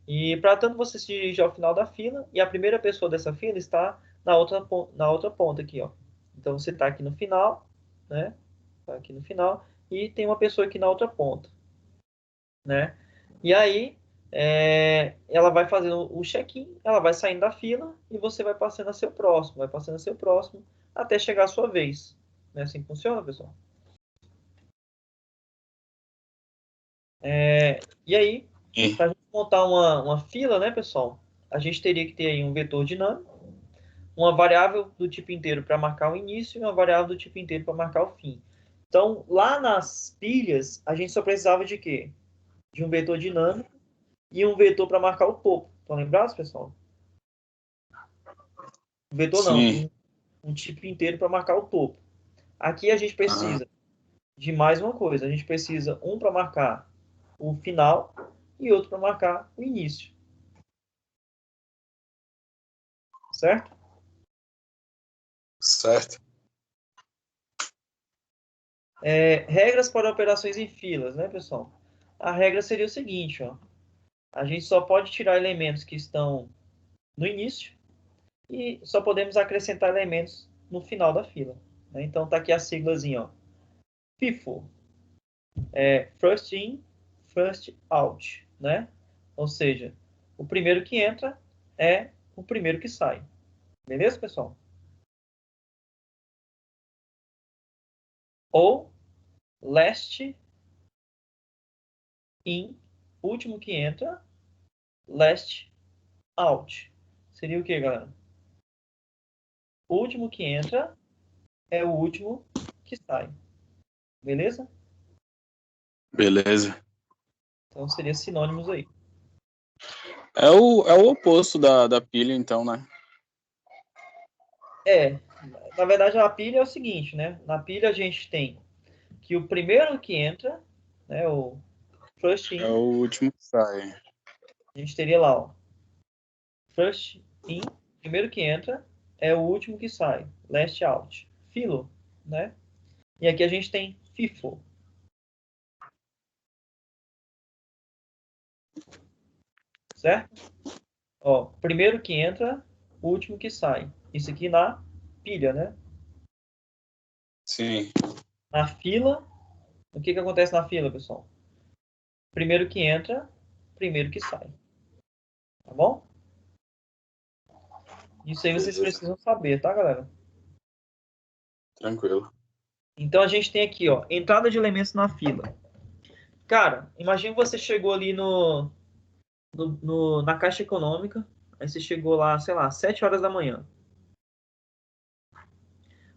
E para tanto você se dirige ao final da fila e a primeira pessoa dessa fila está na outra ponta aqui, ó. Então você está aqui no final, né? Tá aqui no final e tem uma pessoa aqui na outra ponta, né? E aí ela vai fazendo o check-in, ela vai saindo da fila e você vai passando a seu próximo, até chegar a sua vez. Não é assim que funciona, pessoal? E aí, para a gente montar uma fila, né, pessoal? A gente teria que ter aí um vetor dinâmico, uma variável do tipo inteiro para marcar o início e uma variável do tipo inteiro para marcar o fim. Então, lá nas pilhas, a gente só precisava de quê? De um vetor dinâmico e um vetor para marcar o topo. Estão lembrados, pessoal? Vetor Sim. não, um tipo inteiro para marcar o topo. Aqui a gente precisa de mais uma coisa. A gente precisa um para marcar o final e outro para marcar o início. Certo? Certo. Regras para operações em filas, né, pessoal? A regra seria o seguinte, ó. A gente só pode tirar elementos que estão no início e só podemos acrescentar elementos no final da fila, né? Então, tá aqui a siglazinha, ó. FIFO. First in, first out, né? Ou seja, o primeiro que entra é o primeiro que sai. Beleza, pessoal? Ou last in, último que entra, last out. Seria o que, galera? O último que entra é o último que sai. Beleza? Beleza. Então seria sinônimos aí. É o oposto da pilha, então, né? Na verdade, a pilha é o seguinte, né? Na pilha a gente tem que o primeiro que entra, né, o first in, É o último que sai. a gente teria lá, ó, first in, primeiro que entra, é o último que sai, last out. Filo, né? E aqui a gente tem FIFO. Certo? Ó, primeiro que entra, o último que sai. Isso aqui na pilha, né? Sim. Na fila, o que acontece na fila, pessoal? Primeiro que entra, primeiro que sai. Tá bom? Isso aí vocês precisam saber, tá, galera? Tranquilo. Então a gente tem aqui, ó, entrada de elementos na fila. Cara, imagina que você chegou ali na Caixa Econômica, aí você chegou lá, sei lá, 7 horas da manhã.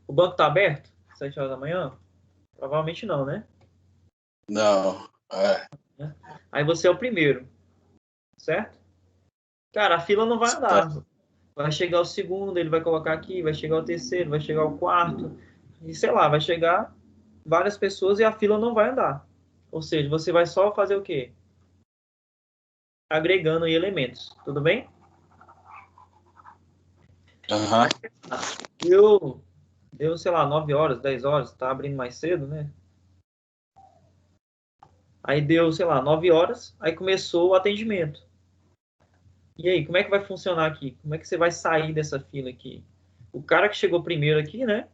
O banco tá aberto? 7 horas da manhã? Provavelmente não, né? Não, Aí você é o primeiro, certo? Cara, a fila não vai andar. Vai chegar o segundo, ele vai colocar aqui, vai chegar o terceiro, vai chegar o quarto, e sei lá, vai chegar várias pessoas e a fila não vai andar. Ou seja, você vai só fazer o quê? Agregando aí elementos, tudo bem? Aham. Deu, sei lá, 9 horas, 10 horas, tá abrindo mais cedo, né? Aí deu, sei lá, 9 horas, aí começou o atendimento. E aí, como é que vai funcionar aqui? Como é que você vai sair dessa fila aqui? O cara que chegou primeiro aqui, né?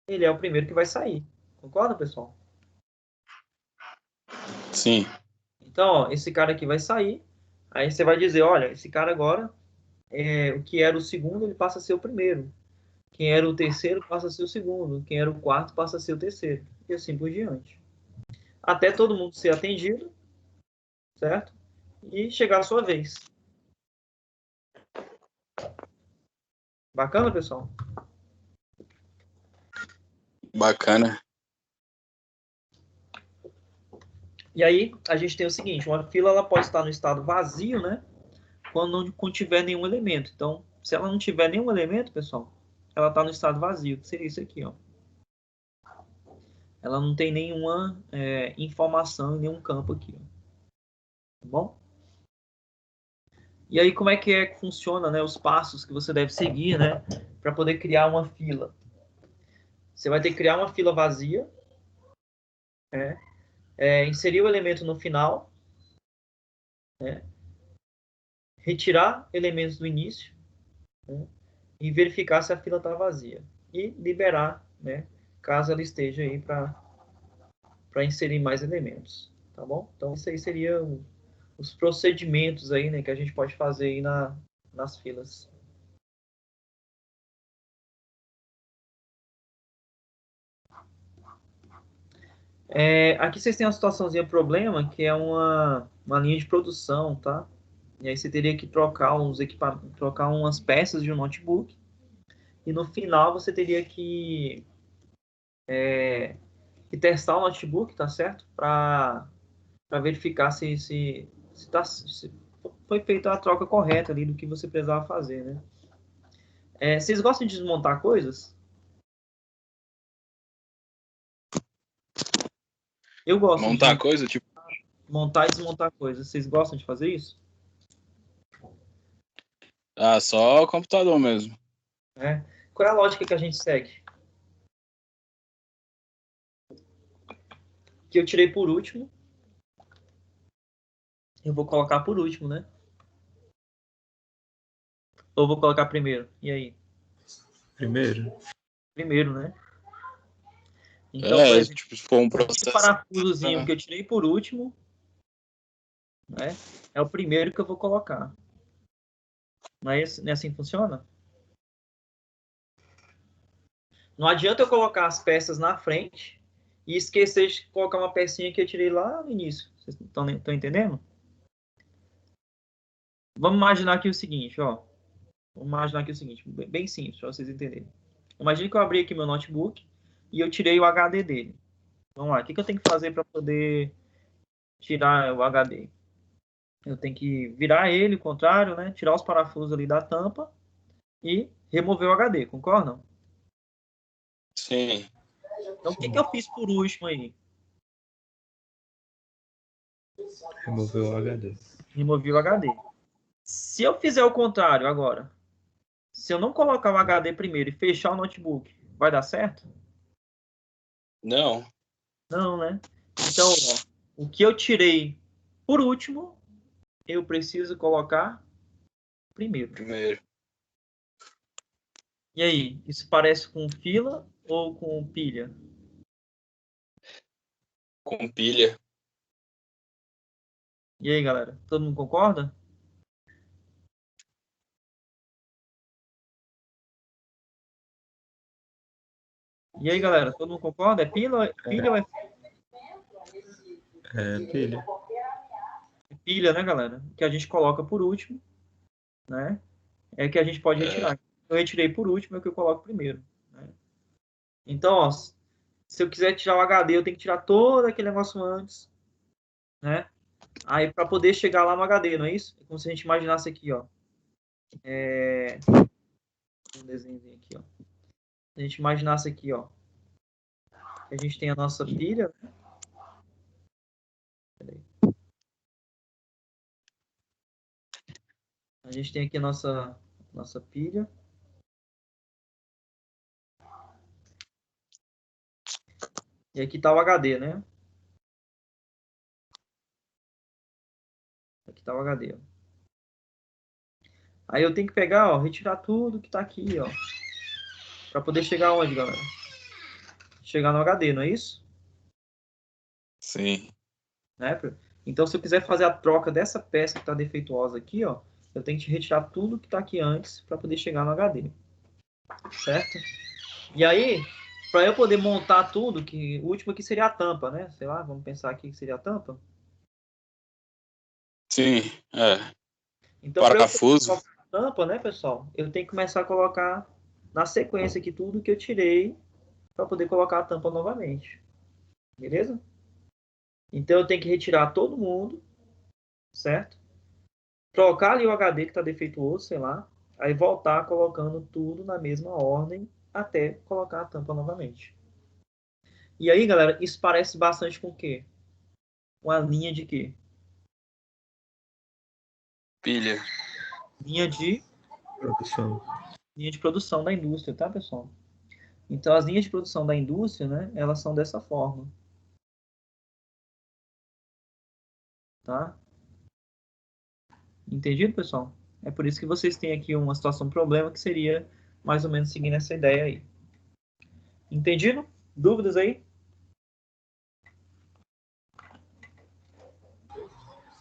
Ele é o primeiro que vai sair. Concorda, pessoal? Sim. Então, ó, esse cara aqui vai sair. Aí você vai dizer, olha, esse cara agora, o que era o segundo, ele passa a ser o primeiro. Quem era o terceiro passa a ser o segundo. Quem era o quarto passa a ser o terceiro. E assim por diante. Até todo mundo ser atendido, certo? E chegar a sua vez. Bacana, pessoal? Bacana. E aí, a gente tem o seguinte, uma fila ela pode estar no estado vazio, né? Quando não contiver nenhum elemento. Então, se ela não tiver nenhum elemento, pessoal, ela está no estado vazio, que seria isso aqui, ó. Ela não tem nenhuma informação em nenhum campo aqui, ó. Tá bom? E aí, como é que funciona, né? Os passos que você deve seguir, né? Para poder criar uma fila. Você vai ter que criar uma fila vazia, inserir o elemento no final, né? Retirar elementos do início, né? E verificar se a fila está vazia. E liberar, né? Caso ela esteja aí para inserir mais elementos, tá bom? Então, isso aí seria os procedimentos aí, né? Que a gente pode fazer aí nas filas. Aqui vocês têm uma situaçãozinha problema, que é uma linha de produção, tá? E aí você teria que trocar trocar umas peças de um notebook. E no final você teria que testar o notebook, tá certo? Para verificar se foi feita a troca correta ali do que você precisava fazer, né? Vocês gostam de desmontar coisas? Eu gosto Montar de coisa, tipo. montar e desmontar coisas. Vocês gostam de fazer isso? Ah, só o computador mesmo. Qual é a lógica que a gente segue? Que eu tirei por último. Eu vou colocar por último, né? Ou vou colocar primeiro? E aí? Primeiro. Primeiro, né? Então, por exemplo, Tipo, se for um esse processo. parafusozinho que eu tirei por último, né? É o primeiro que eu vou colocar. Não é assim que funciona? Não adianta eu colocar as peças na frente e esquecer de colocar uma pecinha que eu tirei lá no início. Vocês estão entendendo? Vamos imaginar aqui o seguinte, ó. Vamos imaginar aqui o seguinte, bem simples, para vocês entenderem. Imagine que eu abri aqui meu notebook e eu tirei o HD dele. Vamos lá, o que eu tenho que fazer para poder tirar o HD? Eu tenho que virar ele, o contrário, né? Tirar os parafusos ali da tampa e remover o HD, concordam? Sim. Então, o que eu fiz por último aí? Removeu o HD. Removi o HD. Se eu fizer o contrário agora, se eu não colocar o HD primeiro e fechar o notebook, vai dar certo? Não. Não, né? Então, ó, o que eu tirei por último, eu preciso colocar primeiro. Primeiro. E aí, isso parece com fila ou com pilha? Com pilha. E aí, galera, todo mundo concorda? E aí, galera, todo mundo concorda? É pilha ou é É pilha. pilha, né, galera? Que a gente coloca por último, né? É que a gente pode retirar. Eu retirei por último, é o que eu coloco primeiro, né? Então, ó, se eu quiser tirar o HD, eu tenho que tirar todo aquele negócio antes, né? Aí, para poder chegar lá no HD, não é isso? É como se a gente imaginasse aqui, ó. Um desenho aqui, ó. Se a gente imaginasse aqui, ó. A gente tem a nossa pilha, né? Peraí. A gente tem aqui a nossa pilha. E aqui tá o HD, né? Aqui tá o HD, ó. Aí eu tenho que pegar, ó, retirar tudo que tá aqui, ó. Pra poder chegar onde, galera? Chegar no HD, não é isso? Sim. Né? Então, se eu quiser fazer a troca dessa peça que tá defeituosa aqui, ó, eu tenho que retirar tudo que tá aqui antes para poder chegar no HD. Certo? E aí, para eu poder montar tudo, que o último aqui seria a tampa, né? Sei lá, vamos pensar aqui que seria a tampa. Sim, é. Então, para eu Parafuso. colocar a tampa, né, pessoal, eu tenho que começar a colocar na sequência aqui tudo que eu tirei para poder colocar a tampa novamente. Beleza? Então, eu tenho que retirar todo mundo, certo? Trocar ali o HD que está defeituoso, sei lá, aí voltar colocando tudo na mesma ordem até colocar a tampa novamente. E aí, galera, isso parece bastante com o quê? Uma linha de quê? Pilha. Linha de Produção. produção da indústria, tá, pessoal? Então, as linhas de produção da indústria, né, elas são dessa forma. Tá? Entendido, pessoal? É por isso que vocês têm aqui uma situação, um problema, que seria mais ou menos seguindo essa ideia aí. Entendido? Dúvidas aí?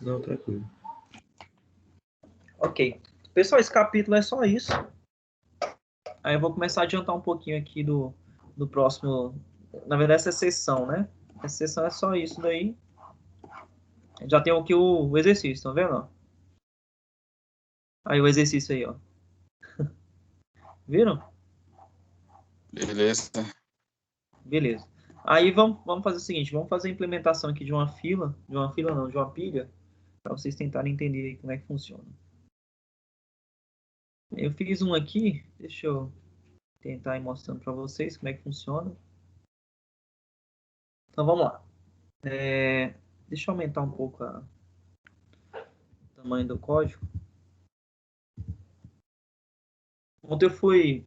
Não, tranquilo. Ok. Pessoal, esse capítulo é só isso. Aí eu vou começar a adiantar um pouquinho aqui do próximo. Na verdade, essa sessão, né? Essa sessão é só isso daí. Já tem aqui o exercício, estão vendo? Aí o exercício aí, ó. Viram? Beleza. Beleza. Aí vamos fazer o seguinte, vamos fazer a implementação aqui de uma fila não, de uma pilha, para vocês tentarem entender aí como é que funciona. Eu fiz um aqui, deixa eu tentar ir mostrando para vocês como é que funciona. Então vamos lá. Deixa eu aumentar um pouco o tamanho do código. Ontem eu fui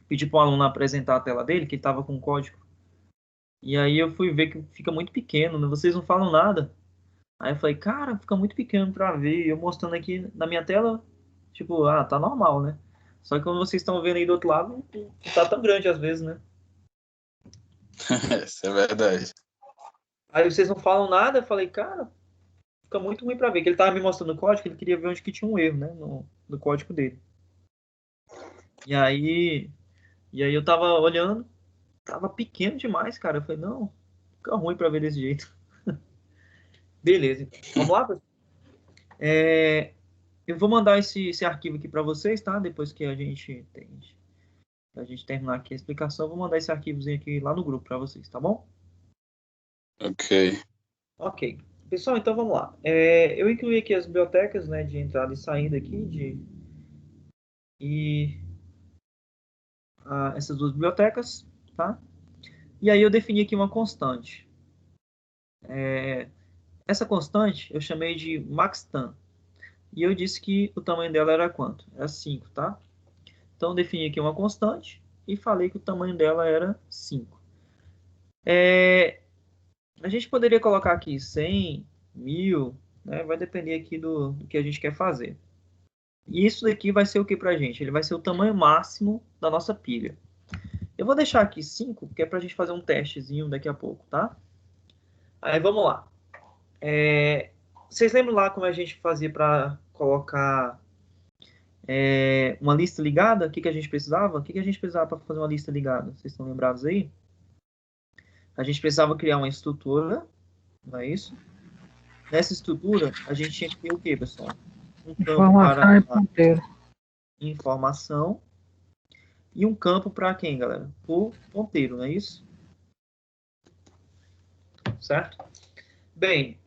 pedir para o aluno apresentar a tela dele, que estava com código. E aí eu fui ver que fica muito pequeno, né? Vocês não falam nada. Aí eu falei, cara, fica muito pequeno para ver. E eu mostrando aqui na minha tela, tipo, tá normal, né? Só que quando vocês estão vendo aí do outro lado, não tá tão grande às vezes, né? Isso é verdade. Aí vocês não falam nada, eu falei, cara, fica muito ruim para ver, que ele estava me mostrando o código, ele queria ver onde que tinha um erro, né, no código dele. E aí eu tava olhando, tava pequeno demais, cara. Eu falei, não, fica ruim para ver desse jeito. Beleza, então. Vamos lá, pessoal? Eu vou mandar esse arquivo aqui para vocês, tá? Depois que a gente terminar aqui a explicação, eu vou mandar esse arquivozinho aqui lá no grupo para vocês, tá bom? Ok. Ok. Pessoal, então vamos lá. Eu incluí aqui as bibliotecas, né, de entrada e saída aqui, essas duas bibliotecas, tá? E aí eu defini aqui uma constante. Essa constante eu chamei de maxtan. E eu disse que o tamanho dela era quanto? Era 5, tá? Então, defini aqui uma constante e falei que o tamanho dela era 5. A gente poderia colocar aqui 100, 1000, né? Vai depender aqui do que a gente quer fazer. E isso daqui vai ser o que para a gente? Ele vai ser o tamanho máximo da nossa pilha. Eu vou deixar aqui 5, porque é para a gente fazer um testezinho daqui a pouco, tá? Aí, vamos lá. Vocês lembram lá como a gente fazia para colocar uma lista ligada? O que a gente precisava? O que a gente precisava para fazer uma lista ligada? Vocês estão lembrados aí? A gente precisava criar uma estrutura, não é isso? Nessa estrutura, a gente tinha que ter o quê, pessoal? Um campo Informação e para ponteiro. informação e um campo para quem, galera? O ponteiro, não é isso? Certo? Bem,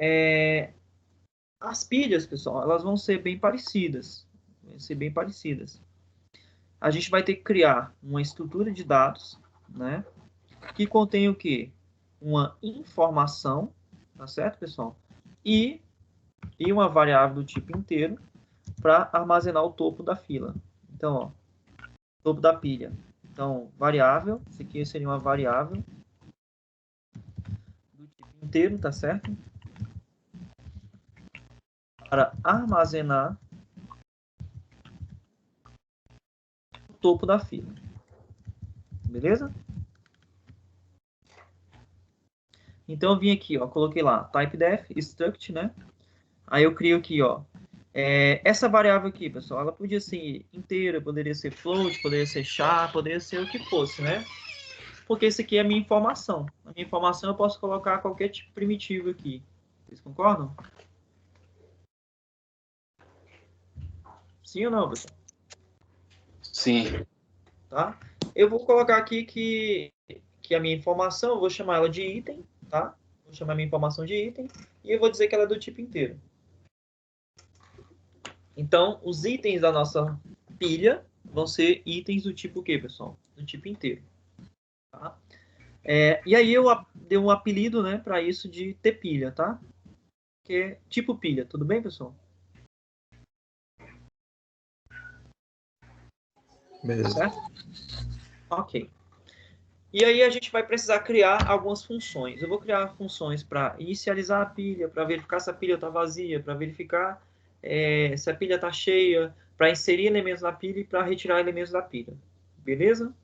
as pilhas, pessoal, elas vão ser bem parecidas. A gente vai ter que criar uma estrutura de dados, né? Que contém o quê? Uma informação, tá certo, pessoal? E uma variável do tipo inteiro para armazenar o topo da fila. Então, ó, topo da pilha. Então, variável, isso aqui seria uma variável do tipo inteiro, tá certo? Para armazenar o topo da fila. Beleza? Então, eu vim aqui, ó, coloquei lá, typedef, struct, né? Aí eu crio aqui, ó, essa variável aqui, pessoal, ela podia ser inteira, poderia ser float, poderia ser char, poderia ser o que fosse, né? Porque isso aqui é a minha informação. A minha informação eu posso colocar qualquer tipo primitivo aqui. Vocês concordam? Sim ou não, pessoal? Sim. Tá? Eu vou colocar aqui que a minha informação, eu vou chamar ela de item, tá? Vou chamar a minha informação de item e eu vou dizer que ela é do tipo inteiro. Então, os itens da nossa pilha vão ser itens do tipo o quê, pessoal? Do tipo inteiro. Tá? E aí eu dei um apelido, né, para isso de tpilha, tá? Que é tipo pilha. Tudo bem, pessoal? Beleza. Certo? Ok. E aí a gente vai precisar criar algumas funções. Eu vou criar funções para inicializar a pilha, para verificar se a pilha está vazia, para verificar se a pilha está cheia, para inserir elementos na pilha e para retirar elementos da pilha. Beleza?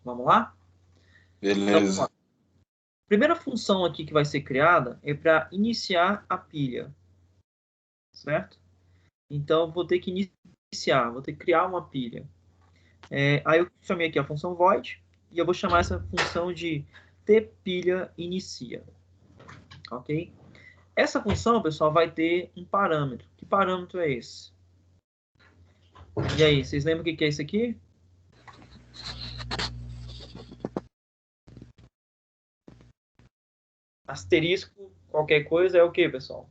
Vamos lá? Então, vamos lá. Beleza. A primeira função aqui que vai ser criada é para iniciar a pilha. Certo? Então, eu vou ter que iniciar, vou ter que criar uma pilha. Aí eu chamei aqui a função void e eu vou chamar essa função de tpilha_inicia. Ok? Essa função, pessoal, vai ter um parâmetro. Que parâmetro é esse? E aí, vocês lembram o que é isso aqui? Asterisco, qualquer coisa, é o que, pessoal?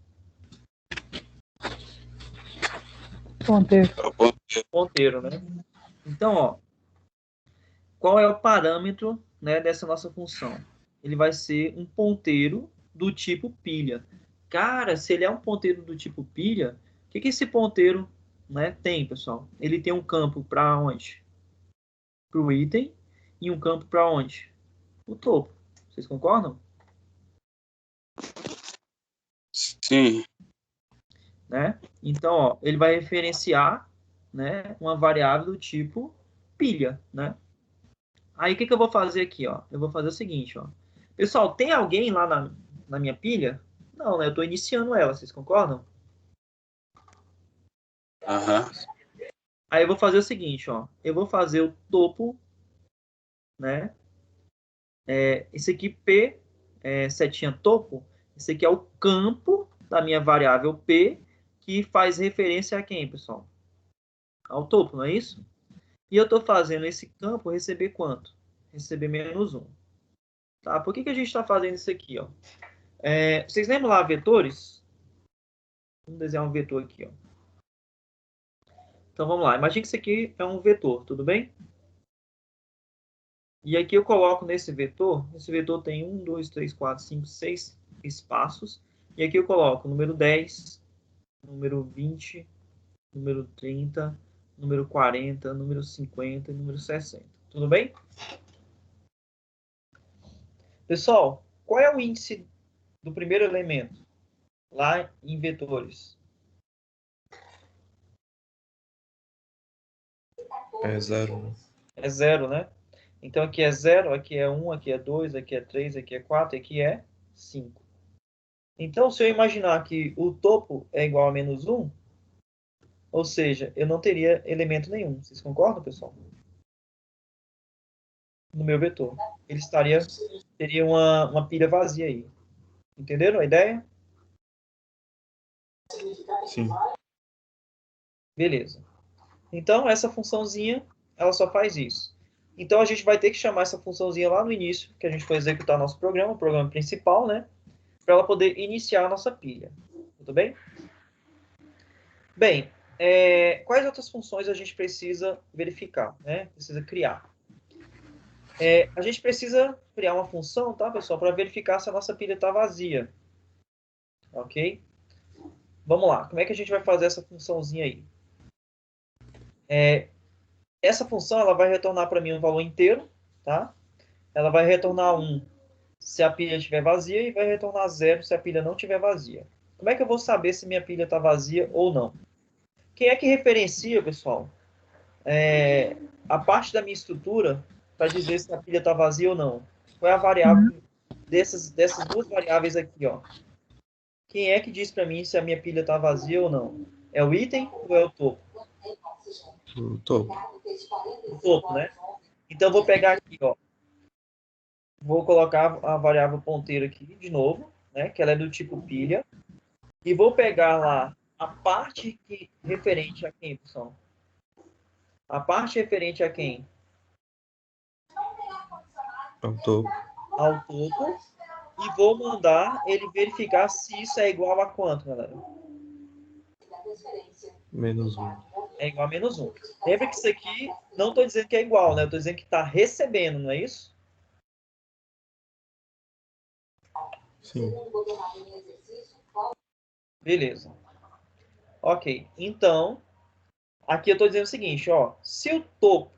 Ponteiro. Ponteiro, né? Então, ó, qual é o parâmetro, né, dessa nossa função? Ele vai ser um ponteiro do tipo pilha. Cara, se ele é um ponteiro do tipo pilha, o que esse ponteiro, né, tem, pessoal? Ele tem um campo para onde? Para o item e um campo para onde? O topo. Vocês concordam? Sim. Né? Então, ó, ele vai referenciar, né, uma variável do tipo pilha, né? Aí, o que eu vou fazer aqui, ó? Eu vou fazer o seguinte, ó. Pessoal, tem alguém lá na minha pilha? Não, né? Eu estou iniciando ela, vocês concordam? Aham. Aí eu vou fazer o seguinte, ó. Eu vou fazer o topo, né? Esse aqui, P, setinha topo, esse aqui é o campo da minha variável P, que faz referência a quem, pessoal? Ao topo, não é isso? E eu estou fazendo esse campo receber quanto? Receber menos 1. Tá? Por que a gente está fazendo isso aqui, ó? Vocês lembram lá vetores? Vamos desenhar um vetor aqui, ó. Então, vamos lá. Imagina que isso aqui é um vetor, tudo bem? E aqui eu coloco nesse vetor, esse vetor tem 1, 2, 3, 4, 5, 6 espaços. E aqui eu coloco número 10, número 20, número 30, número 40, número 50 e número 60. Tudo bem? Pessoal, qual é o índice do primeiro elemento lá em vetores? É 0, né? É 0, né? Então aqui é 0, aqui é 1, aqui é 2, aqui é 3, aqui é 4, aqui é 5. Então, se eu imaginar que o topo é igual a menos 1, ou seja, eu não teria elemento nenhum. Vocês concordam, pessoal? No meu vetor. Ele teria uma pilha vazia aí. Entenderam a ideia? Sim. Beleza. Então, essa funçãozinha, ela só faz isso. Então, a gente vai ter que chamar essa funçãozinha lá no início, que a gente for executar nosso programa, o programa principal, né? Para ela poder iniciar a nossa pilha. Tudo bem? Bem, quais outras funções a gente precisa verificar, né? Precisa criar. A gente precisa criar uma função, tá, pessoal, para verificar se a nossa pilha está vazia. Ok? Vamos lá. Como é que a gente vai fazer essa funçãozinha aí? Essa função ela vai retornar para mim um valor inteiro, tá? Ela vai retornar 1 se a pilha estiver vazia e vai retornar 0 se a pilha não estiver vazia. Como é que eu vou saber se minha pilha está vazia ou não? Quem é que referencia, pessoal, a parte da minha estrutura para dizer se a pilha está vazia ou não? Qual é a variável dessas duas variáveis aqui, ó? Quem é que diz para mim se a minha pilha está vazia ou não? É o item ou é o topo? O topo. O topo, né? Então, eu vou pegar aqui, ó. Vou colocar a variável ponteira aqui de novo, né? Que ela é do tipo pilha. E vou pegar lá a parte referente a quem, pessoal? A parte referente a quem? Ao topo. Ao topo. E vou mandar ele verificar se isso é igual a quanto, galera? Menos 1. É igual a menos 1. Lembra que isso aqui, não estou dizendo que é igual, né? Eu estou dizendo que está recebendo, não é isso? Sim. Beleza. Ok. Então, aqui eu estou dizendo o seguinte, ó. Se o topo,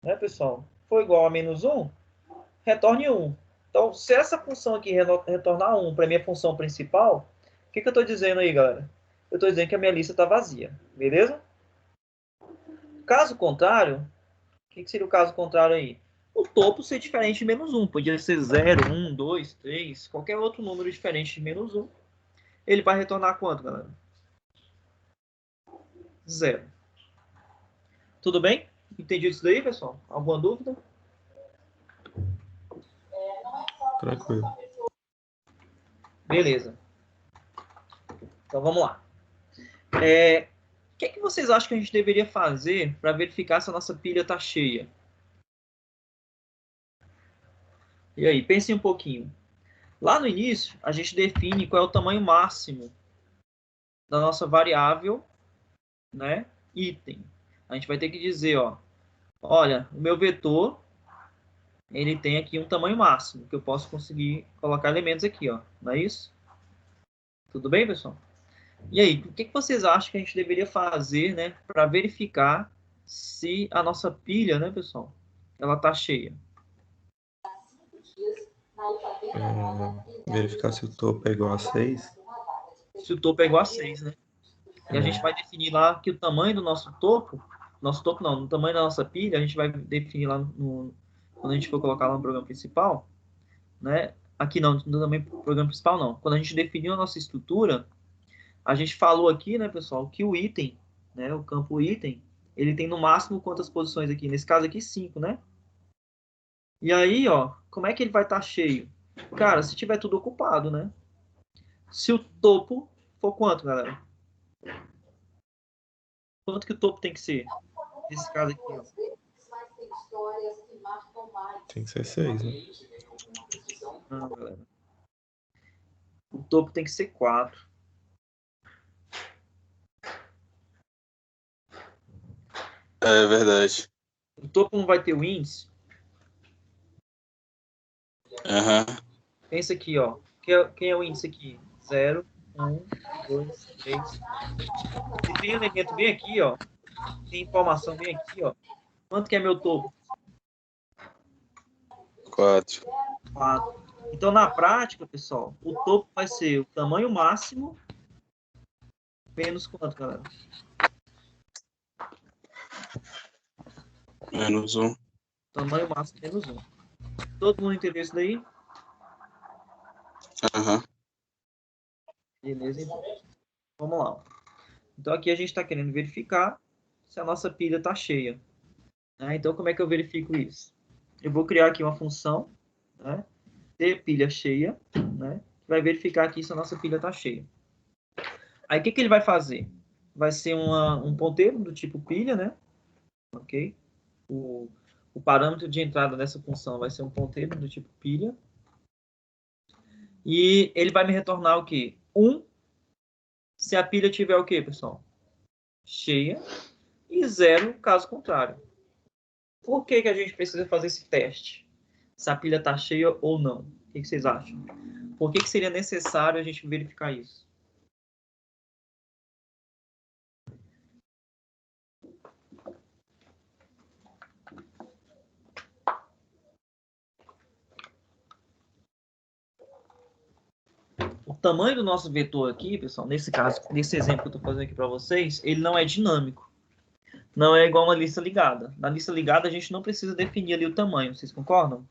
né, pessoal, for igual a menos 1, retorne 1. Então, se essa função aqui retornar 1 para a minha função principal, o que eu estou dizendo aí, galera? Eu estou dizendo que a minha lista está vazia. Beleza? Caso contrário, o que seria o caso contrário aí? O topo ser diferente de menos 1. Podia ser 0, 1, 2, 3, qualquer outro número diferente de menos 1. Ele vai retornar quanto, galera? 0. Tudo bem? Entendido isso daí, pessoal? Alguma dúvida? Tranquilo. Beleza. Então, vamos lá. O que vocês acham que a gente deveria fazer para verificar se a nossa pilha está cheia? E aí, pensem um pouquinho. Lá no início, a gente define qual é o tamanho máximo da nossa variável, né, item. A gente vai ter que dizer, ó, olha, o meu vetor, ele tem aqui um tamanho máximo, que eu posso conseguir colocar elementos aqui, ó, não é isso? Tudo bem, pessoal? E aí, o que vocês acham que a gente deveria fazer, né, para verificar se a nossa pilha, né, pessoal, ela tá cheia? Verificar se o topo é igual a 6. Se o topo é igual a 6, né? E a gente vai definir lá que o tamanho do nosso topo não, o tamanho da nossa pilha, a gente vai definir lá quando a gente for colocar lá no programa principal, né? Aqui não, também programa principal não. Quando a gente definiu a nossa estrutura, a gente falou aqui, né, pessoal, que o item, né, o campo item, ele tem no máximo quantas posições aqui? Nesse caso aqui, 5, né? E aí, ó, como é que ele vai estar cheio? Cara, se tiver tudo ocupado, né? Se o topo for quanto, galera? Quanto que o topo tem que ser? Nesse caso aqui, ó. Tem que ser 6, né? Não, galera. O topo tem que ser 4. É verdade. O topo não vai ter o índice? Aham. Pensa aqui, ó. Quem é o índice aqui? 0, 1, 2, 3. Se tem elemento bem aqui, ó. Tem informação bem aqui, ó. Quanto que é meu topo? 4. 4. Então, na prática, pessoal, o topo vai ser o tamanho máximo menos quanto, galera? Menos 1. Tamanho máximo menos 1. Todo mundo entendeu isso daí? Aham. Beleza, então. Vamos lá. Então, aqui a gente está querendo verificar se a nossa pilha está cheia. Né? Então, como é que eu verifico isso? Eu vou criar aqui uma função, né? De pilha cheia, né? Que vai verificar aqui se a nossa pilha está cheia. Aí, o que ele vai fazer? Vai ser um ponteiro do tipo pilha, né? Ok? O parâmetro de entrada dessa função vai ser um ponteiro do tipo pilha. E ele vai me retornar o quê? 1, se a pilha tiver o quê, pessoal? Cheia. E 0, caso contrário. Por que a gente precisa fazer esse teste? Se a pilha está cheia ou não. O que vocês acham? Por que seria necessário a gente verificar isso? O tamanho do nosso vetor aqui, pessoal, nesse caso, nesse exemplo que eu estou fazendo aqui para vocês, ele não é dinâmico. Não é igual uma lista ligada. Na lista ligada, a gente não precisa definir ali o tamanho. Vocês concordam?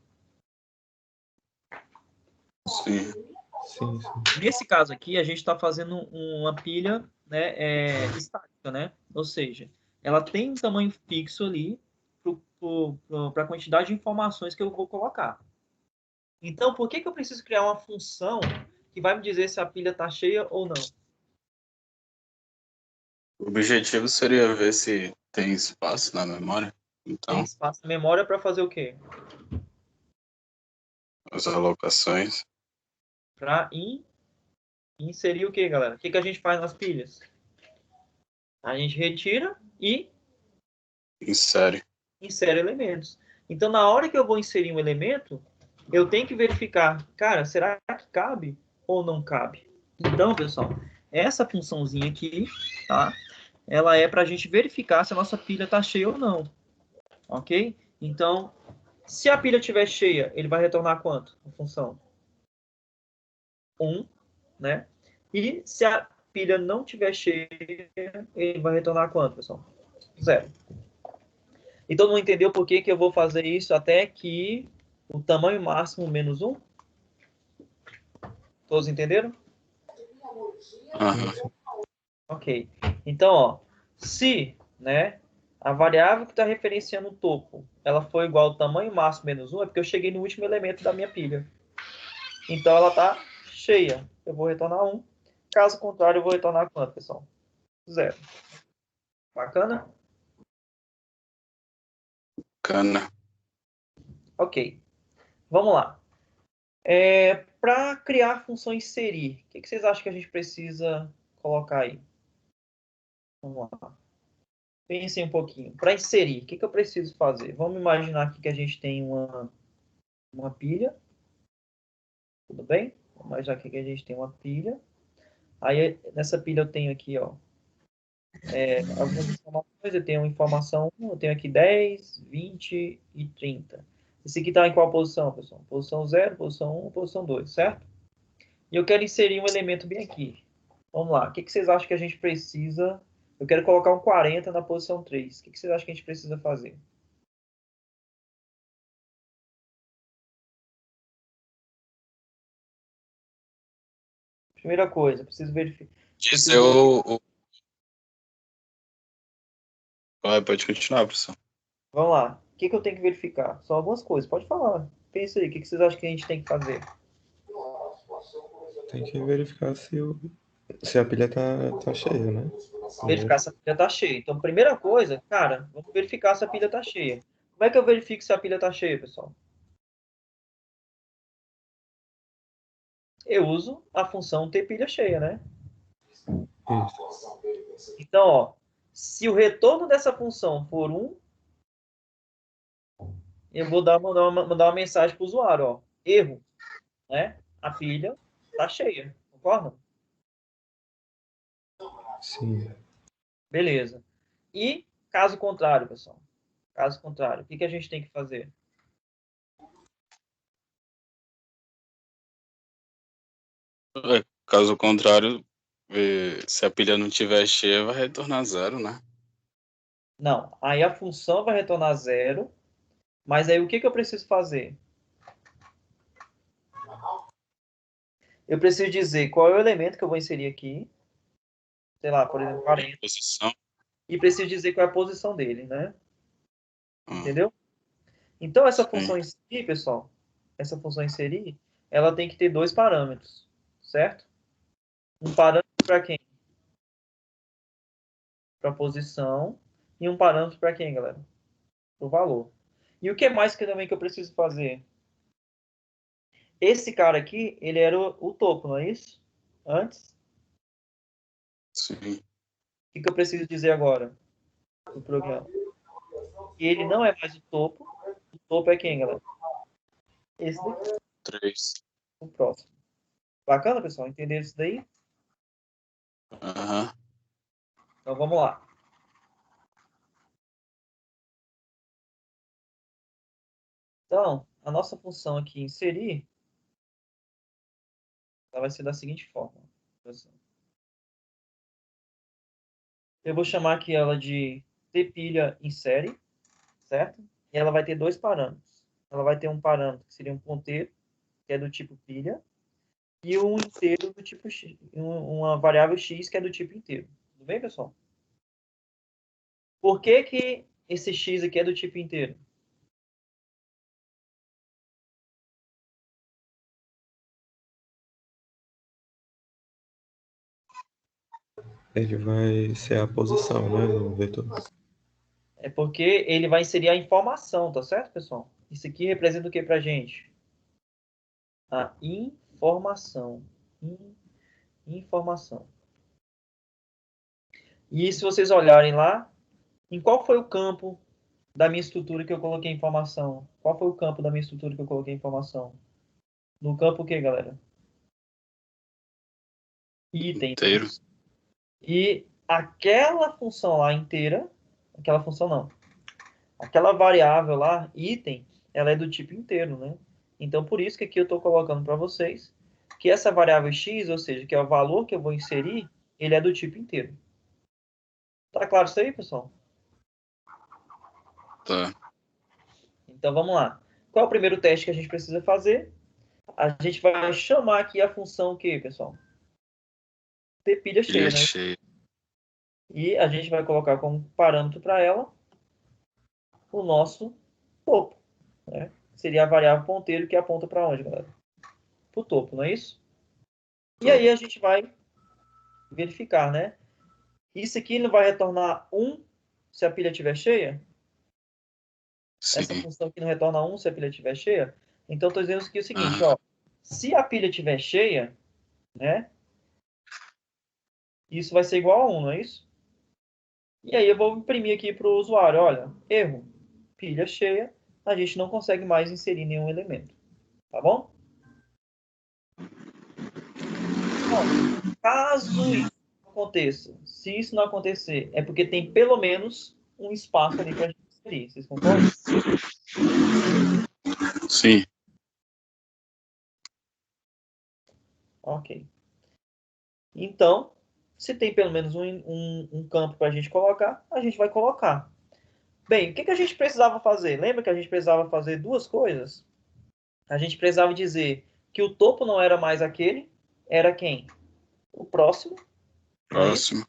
Sim. Sim, sim. Nesse caso aqui, a gente está fazendo uma pilha, né, estática, né? Ou seja, ela tem um tamanho fixo ali para a quantidade de informações que eu vou colocar. Então, por que eu preciso criar uma função que vai me dizer se a pilha está cheia ou não? O objetivo seria ver se tem espaço na memória. Tem Então, espaço na memória para fazer o quê? as alocações. Para inserir o quê, galera? O que a gente faz nas pilhas? A gente retira e Insere. insere elementos. Então, na hora que eu vou inserir um elemento, eu tenho que verificar, cara, será que cabe ou não cabe? Então, pessoal, essa funçãozinha aqui, tá? Ela é para a gente verificar se a nossa pilha está cheia ou não, ok? Então, se a pilha estiver cheia, ele vai retornar quanto? A função 1, né? E se a pilha não estiver cheia, ele vai retornar quanto, pessoal? 0. E todo mundo entendeu por que eu vou fazer isso até que o tamanho máximo menos 1? Todos entenderam? Aham. Ok. Então, ó, se, né, a variável que está referenciando o topo, ela for igual ao tamanho máximo menos 1, é porque eu cheguei no último elemento da minha pilha. Então, ela está cheia. Eu vou retornar 1. Caso contrário, eu vou retornar quanto, pessoal? 0. Bacana? Cana. Ok. Vamos lá. Para criar a função inserir, o que vocês acham que a gente precisa colocar aí? Vamos lá. Pensem um pouquinho. Para inserir, o que eu preciso fazer? Vamos imaginar aqui que a gente tem uma pilha. Tudo bem? Vamos imaginar aqui que a gente tem uma pilha. Aí, nessa pilha eu tenho aqui, ó, algumas informações. Eu tenho informação 1, eu tenho aqui 10, 20 e 30. Esse aqui está em qual posição, pessoal? Posição 0, posição 1, posição 2, certo? E eu quero inserir um elemento bem aqui. Vamos lá. O que vocês acham que a gente precisa? Eu quero colocar um 40 na posição 3. O que vocês acham que a gente precisa fazer? Primeira coisa, preciso verificar. Dizer o... Pode continuar, professor. Vamos lá. O que eu tenho que verificar? São algumas coisas. Pode falar. Pensa aí. O que vocês acham que a gente tem que fazer? Tem que verificar se a pilha tá cheia, né? Verificar se a pilha tá cheia. Então, primeira coisa, cara, vamos verificar se a pilha tá cheia. Como é que eu verifico se a pilha tá cheia, pessoal? Eu uso a função ter pilha cheia, né? Isso. Então, ó, se o retorno dessa função for 1, eu vou mandar uma mensagem para o usuário, ó, erro, né? A pilha tá cheia, concorda? Sim. Beleza. E caso contrário, pessoal, caso contrário, o que a gente tem que fazer? Caso contrário, se a pilha não estiver cheia, vai retornar 0, né? Não, aí a função vai retornar 0, mas aí o que eu preciso fazer? Eu preciso dizer qual é o elemento que eu vou inserir aqui, sei lá, por exemplo, 40, Posição. e preciso dizer qual é a posição dele, né? Entendeu? Então, essa função inserir, pessoal, essa função inserir, ela tem que ter dois parâmetros, certo? Um parâmetro para quem? Para posição, e um parâmetro para quem, galera? Para o valor. E o que mais que também que eu preciso fazer? Esse cara aqui, ele era o topo, não é isso? Antes. Sim. O que eu preciso dizer agora no programa? Que ele não é mais o topo. O topo é quem, galera? Esse daqui. 3. O próximo. Bacana, pessoal? Entenderam isso daí? Aham. Então, vamos lá. Então, a nossa função aqui, inserir, ela vai ser da seguinte forma. Eu vou chamar aqui ela de tpilha insere, certo? E ela vai ter dois parâmetros. Ela vai ter um parâmetro que seria um ponteiro, que é do tipo pilha, e um inteiro do tipo x, uma variável x que é do tipo inteiro. Tudo bem, pessoal? Por que esse x aqui é do tipo inteiro? Ele vai ser a posição, né, no vetor. É porque ele vai inserir a informação, tá certo, pessoal? Isso aqui representa o que pra gente? A informação. Informação. E se vocês olharem lá, em qual foi o campo da minha estrutura que eu coloquei informação? Qual foi o campo da minha estrutura que eu coloquei informação? No campo o que, galera? Item. Inteiro. E aquela função lá inteira, aquela função não, aquela variável lá, item, ela é do tipo inteiro, né? Então, por isso que aqui eu estou colocando para vocês que essa variável x, ou seja, que é o valor que eu vou inserir, ele é do tipo inteiro. Tá claro isso aí, pessoal? Tá. Então, vamos lá. Qual é o primeiro teste que a gente precisa fazer? A gente vai chamar aqui a função o quê, pessoal? Pilha cheia, Pilha né? cheia. E a gente vai colocar como parâmetro para ela o nosso topo, né? Seria a variável ponteiro que aponta para onde, galera? Para o topo, não é isso? E aí a gente vai verificar, né? Isso aqui não vai retornar 1 se a pilha estiver cheia? Sim. Essa função aqui não retorna 1 se a pilha estiver cheia? Então, estou dizendo aqui o seguinte, ó. Se a pilha estiver cheia, né? Isso vai ser igual a 1, não é isso? E aí eu vou imprimir aqui para o usuário, olha, erro, pilha cheia, a gente não consegue mais inserir nenhum elemento. Tá bom? Bom, caso isso aconteça, se isso não acontecer, é porque tem pelo menos um espaço ali para a gente inserir. Vocês concordam? Sim. Ok. Então, se tem pelo menos um campo para a gente colocar, a gente vai colocar. Bem, o que a gente precisava fazer? Lembra que a gente precisava fazer duas coisas? A gente precisava dizer que o topo não era mais aquele, era quem? o próximo. Não é isso? Próximo.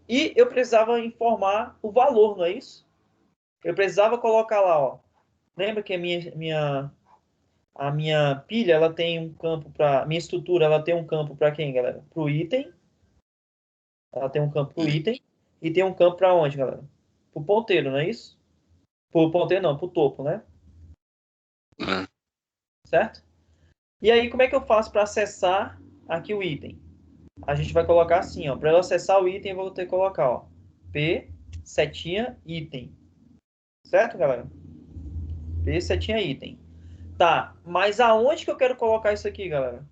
E eu precisava informar o valor, não é isso? Eu precisava colocar lá, ó. Lembra que a minha pilha, ela tem um campo para... Minha estrutura, ela tem um campo para quem, galera? Para o item. Ela tem um campo para o item. E tem um campo para onde, galera? Para o ponteiro, não é isso? Para o ponteiro não, para o topo, né? É. Certo? E aí, como é que eu faço para acessar aqui o item? A gente vai colocar assim, ó. Para eu acessar o item, eu vou ter que colocar, ó. P, setinha, item. Certo, galera? P, setinha, item. Tá, mas aonde que eu quero colocar isso aqui, galera?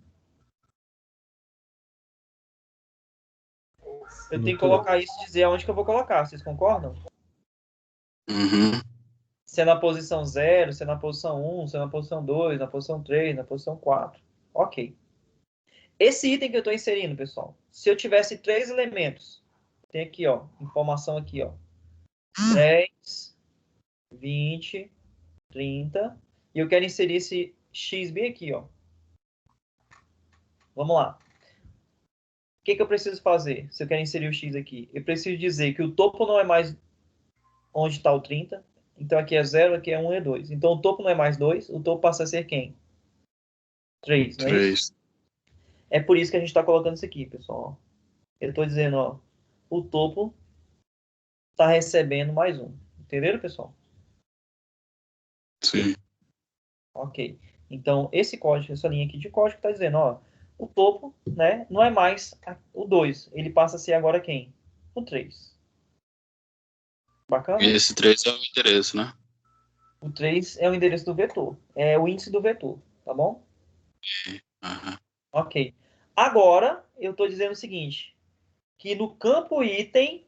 Eu tenho que colocar isso e dizer aonde que eu vou colocar. Vocês concordam? Uhum. Se é na posição 0, se é na posição 1, se é na posição 2, na posição 3, na posição 4. Ok. Esse item que eu estou inserindo, pessoal, se eu tivesse 3 elementos, tem aqui, ó, informação aqui, ó, 10, 20, 30, e eu quero inserir esse X bem aqui, ó. Vamos lá. O que eu preciso fazer se eu quero inserir o X aqui? Eu preciso dizer que o topo não é mais onde está o 30, então aqui é 0, aqui é 1 e 2. Então o topo não é mais 2, o topo passa a ser quem? 3, não é isso? 3. É por isso que a gente está colocando isso aqui, pessoal. Eu estou dizendo, ó, o topo está recebendo mais 1. Entenderam, pessoal? Sim. Ok. Então, esse código, essa linha aqui de código está dizendo, ó, o topo, né, não é mais o 2. Ele passa a ser agora quem? O 3. Bacana? E esse 3 é o endereço, né? O 3 é o endereço do vetor. É o índice do vetor, tá bom? Uhum. Ok. Agora, eu estou dizendo o seguinte, que no campo item,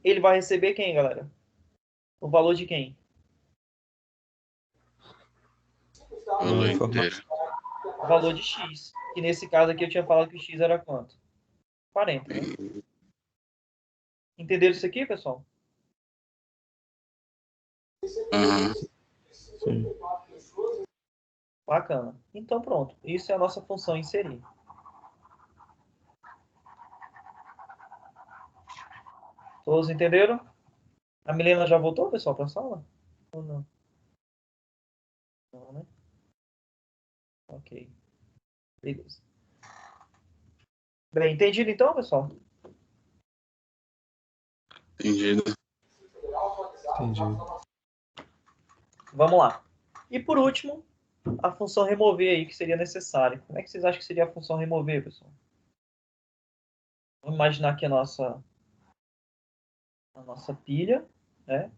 ele vai receber quem, galera? O valor de quem? Valor inteiro. O valor de X. Que nesse caso aqui eu tinha falado que o X era quanto? 40, né? Entenderam isso aqui, pessoal? Uhum. Sim. Bacana. Então pronto. Isso é a nossa função inserir. Todos entenderam? A Milena já voltou, pessoal, para a sala? Ou não? Não, né? Ok. Beleza. Bem, entendido então, pessoal? Entendido. Entendi. Vamos lá. E por último, a função remover aí que seria necessária. Como é que vocês acham que seria a função remover, pessoal? Vamos imaginar aqui a nossa pilha, né?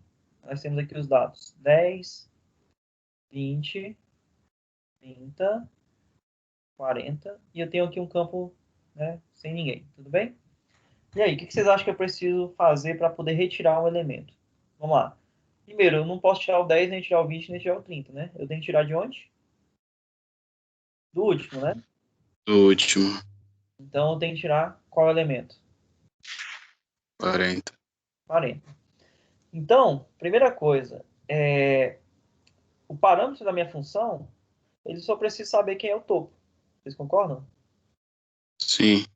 Nós temos aqui os dados 10, 20, 30, 40, e eu tenho aqui um campo, né, sem ninguém, tudo bem? E aí, o que vocês acham que eu preciso fazer para poder retirar um elemento? Vamos lá. Primeiro, eu não posso tirar o 10, nem tirar o 20, nem tirar o 30, né? Eu tenho que tirar de onde? Do último, né? O último. Então, eu tenho que tirar qual elemento? 40. 40. Então, primeira coisa, o parâmetro da minha função, ele só precisa saber quem é o topo. Vocês concordam? Sim.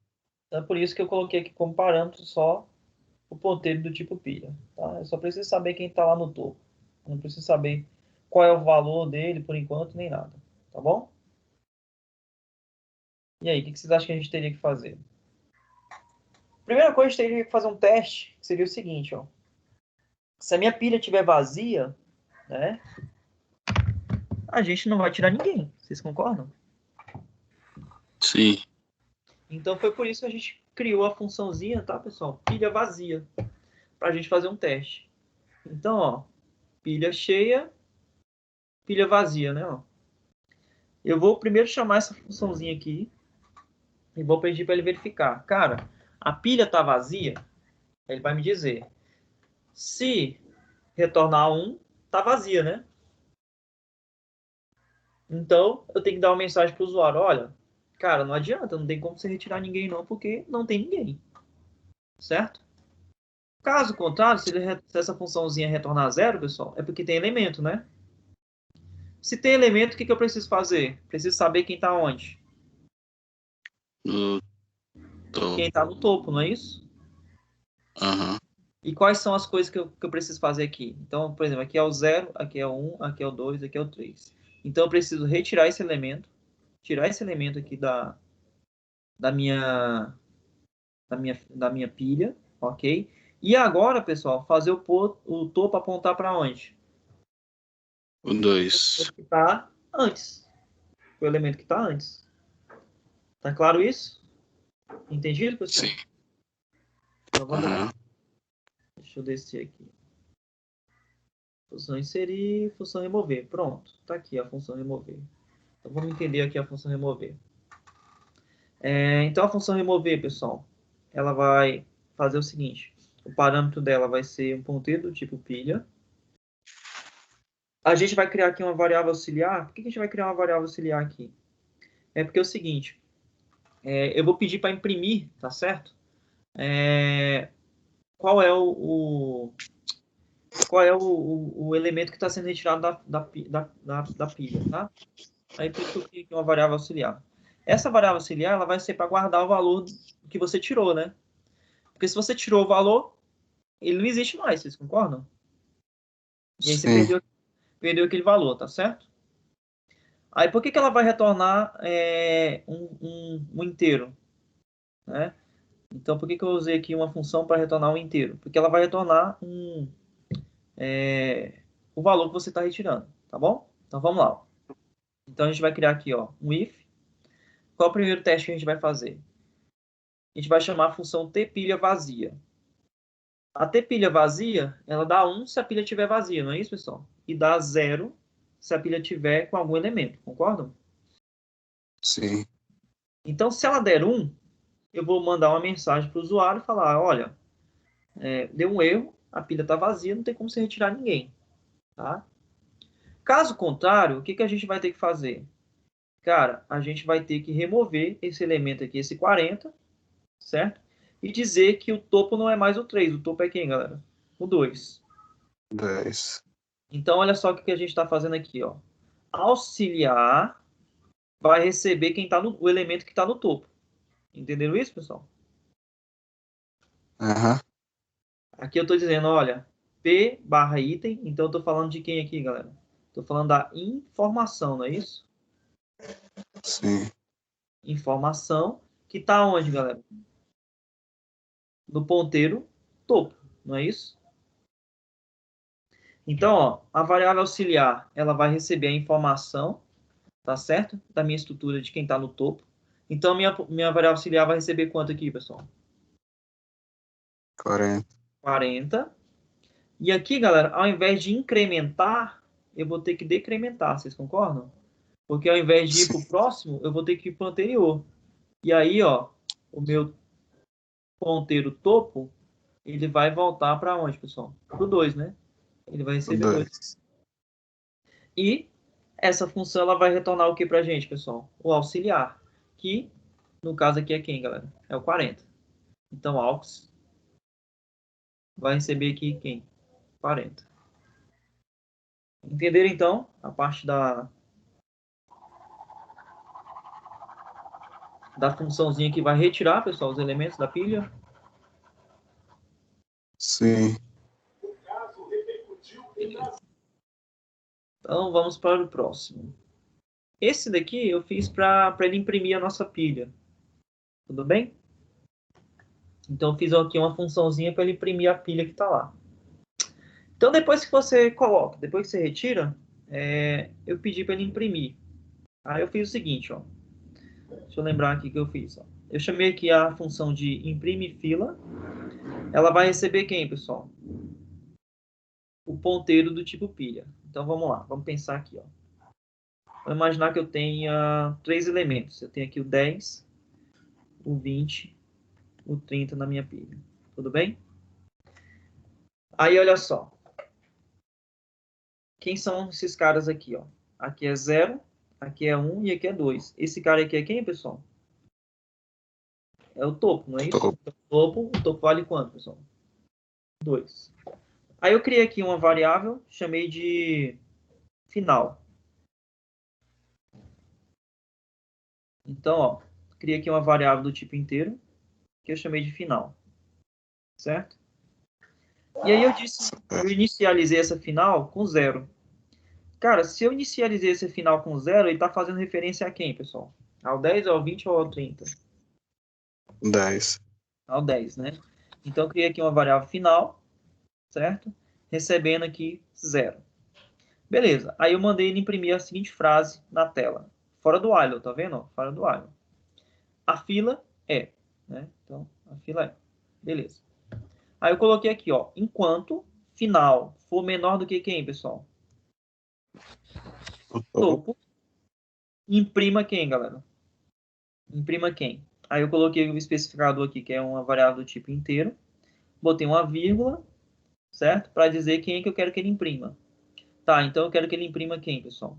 Então, é por isso que eu coloquei aqui como parâmetro só o ponteiro do tipo pilha. Tá? Eu só preciso saber quem está lá no topo. Eu não preciso saber qual é o valor dele por enquanto, nem nada. Tá bom? E aí, o que vocês acham que a gente teria que fazer? Primeira coisa, a gente teria que fazer um teste, que seria o seguinte, ó. Se a minha pilha estiver vazia, né, a gente não vai tirar ninguém. Vocês concordam? Sim. Então foi por isso que a gente criou a funçãozinha, tá, pessoal? Pilha vazia, para a gente fazer um teste. Então, ó, pilha cheia, pilha vazia, né? Ó. Eu vou primeiro chamar essa funçãozinha aqui e vou pedir para ele verificar. Cara, a pilha está vazia? Ele vai me dizer. Se retornar 1, está vazia, né? Então, eu tenho que dar uma mensagem para o usuário. Olha, cara, não adianta, não tem como você retirar ninguém não, porque não tem ninguém. Certo? Caso contrário, se essa funçãozinha retornar 0, pessoal, é porque tem elemento, né? Se tem elemento, o que eu preciso fazer? Preciso saber quem está onde. No topo. Quem está no topo, não é isso? Aham. E quais são as coisas que eu preciso fazer aqui? Então, por exemplo, aqui é o 0, aqui é o 1, aqui é o 2, aqui é o 3. Então, eu preciso retirar esse elemento, tirar esse elemento aqui da minha pilha, ok? E agora, pessoal, fazer o topo apontar para onde? O 2. Que está antes. O elemento que está antes. Tá claro isso? Entendido, pessoal? Sim. Então, vamos lá. Aham. Deixa eu descer aqui. Função inserir, função remover. Pronto, tá aqui a função remover. Então, vamos entender aqui a função remover. Então, a função remover, pessoal, ela vai fazer o seguinte. O parâmetro dela vai ser um ponteiro do tipo pilha. A gente vai criar aqui uma variável auxiliar. Por que a gente vai criar uma variável auxiliar aqui? É porque é o seguinte. Eu vou pedir para imprimir, tá certo? Qual é o elemento que está sendo retirado da pilha, tá? Aí por isso eu crio aqui uma variável auxiliar. Essa variável auxiliar ela vai ser para guardar o valor que você tirou, né? Porque se você tirou o valor, ele não existe mais, vocês concordam? E aí você Sim. perdeu aquele valor, tá certo? Aí por que ela vai retornar um inteiro? Né? Então por que eu usei aqui uma função para retornar um inteiro? Porque ela vai retornar o valor que você está retirando, tá bom? Então vamos lá. Então a gente vai criar aqui um if. Qual é o primeiro teste que a gente vai fazer? A gente vai chamar a função tPilha vazia. A tPilha vazia, ela dá 1 se a pilha estiver vazia, não é isso, pessoal? E dá 0 se a pilha tiver com algum elemento, concordam? Sim. Então, se ela der 1, eu vou mandar uma mensagem para o usuário e falar, olha, deu um erro, a pilha está vazia, não tem como você retirar ninguém. Tá? Caso contrário, o que a gente vai ter que fazer? Cara, a gente vai ter que remover esse elemento aqui, esse 40, certo? E dizer que o topo não é mais o 3, o topo é quem, galera? O 2. 10. Então, olha só o que a gente está fazendo aqui. Ó. Auxiliar vai receber o elemento que está no topo. Entenderam isso, pessoal? Aham. Aqui eu estou dizendo, olha, P barra item. Então, eu estou falando de quem aqui, galera? Estou falando da informação, não é isso? Sim. Informação que está onde, galera? No ponteiro topo, não é isso? Então, ó, a variável auxiliar, ela vai receber a informação, tá certo? Da minha estrutura de quem está no topo. Então, minha variável auxiliar vai receber quanto aqui, pessoal? 40. 40. E aqui, galera, ao invés de incrementar, eu vou ter que decrementar, vocês concordam? Porque ao invés de ir para o próximo, eu vou ter que ir para o anterior. E aí, ó, o meu ponteiro topo, ele vai voltar para onde, pessoal? Para o 2, né? Ele vai receber 2. E essa função ela vai retornar o que para a gente, pessoal? O auxiliar, que no caso aqui é quem, galera? É o 40. Então, aux vai receber aqui quem? 40. Entenderam, então, a parte da funçãozinha que vai retirar, pessoal, os elementos da pilha? Sim. Então, vamos para o próximo. Esse daqui eu fiz para ele imprimir a nossa pilha. Tudo bem? Então, eu fiz aqui uma funçãozinha para ele imprimir a pilha que está lá. Então, depois que você coloca, depois que você retira, eu pedi para ele imprimir. Aí eu fiz o seguinte, ó. Deixa eu lembrar aqui que eu fiz. Ó. Eu chamei aqui a função de imprime fila. Ela vai receber quem, pessoal? O ponteiro do tipo pilha. Então, vamos lá. Vamos pensar aqui, ó. Vamos imaginar que eu tenha 3 elementos. Eu tenho aqui o 10, o 20, o 30 na minha pilha. Tudo bem? Aí, olha só. Quem são esses caras aqui, ó? Aqui é 0, aqui é 1 e aqui é 2. Esse cara aqui é quem, pessoal? É o topo, não é isso? O topo vale quanto, pessoal? 2. Aí eu criei aqui uma variável, chamei de final. Então, ó, criei aqui uma variável do tipo inteiro, que eu chamei de final. Certo? E aí eu inicializei essa final com 0. Cara, se eu inicializei esse final com 0, ele está fazendo referência a quem, pessoal? Ao 10, ao 20 ou ao 30? 10. Ao 10, né? Então, eu criei aqui uma variável final, certo? Recebendo aqui 0. Beleza. Aí eu mandei ele imprimir a seguinte frase na tela. Fora do while, tá vendo? Fora do while. A fila é, né? Então, a fila é. Beleza. Aí eu coloquei aqui, ó, enquanto final for menor do que quem, pessoal? Topo. Imprima quem, galera? Imprima quem? Aí eu coloquei o especificador aqui, que é uma variável do tipo inteiro. Botei uma vírgula, certo? Para dizer quem é que eu quero que ele imprima. Tá, então eu quero que ele imprima quem, pessoal?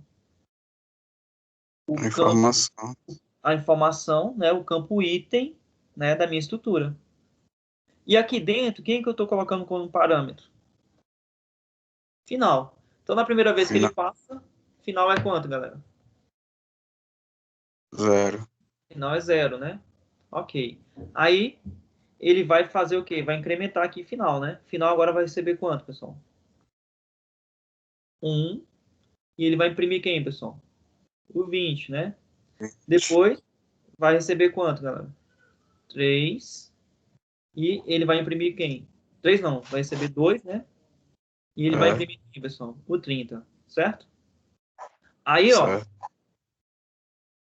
A informação. A informação, né? O campo item, né? Da minha estrutura. E aqui dentro, quem que eu estou colocando como parâmetro? Final. Então, na primeira vez que ele passa, final é quanto, galera? 0. Final é 0, né? Ok. Aí, ele vai fazer o quê? Vai incrementar aqui final, né? Final agora vai receber quanto, pessoal? 1. E ele vai imprimir quem, pessoal? O 20, né? Depois, vai receber quanto, galera? 3. E ele vai imprimir quem? 3 não, vai receber 2, né? E ele vai imprimir quem, pessoal? O 30, certo? Aí, ó.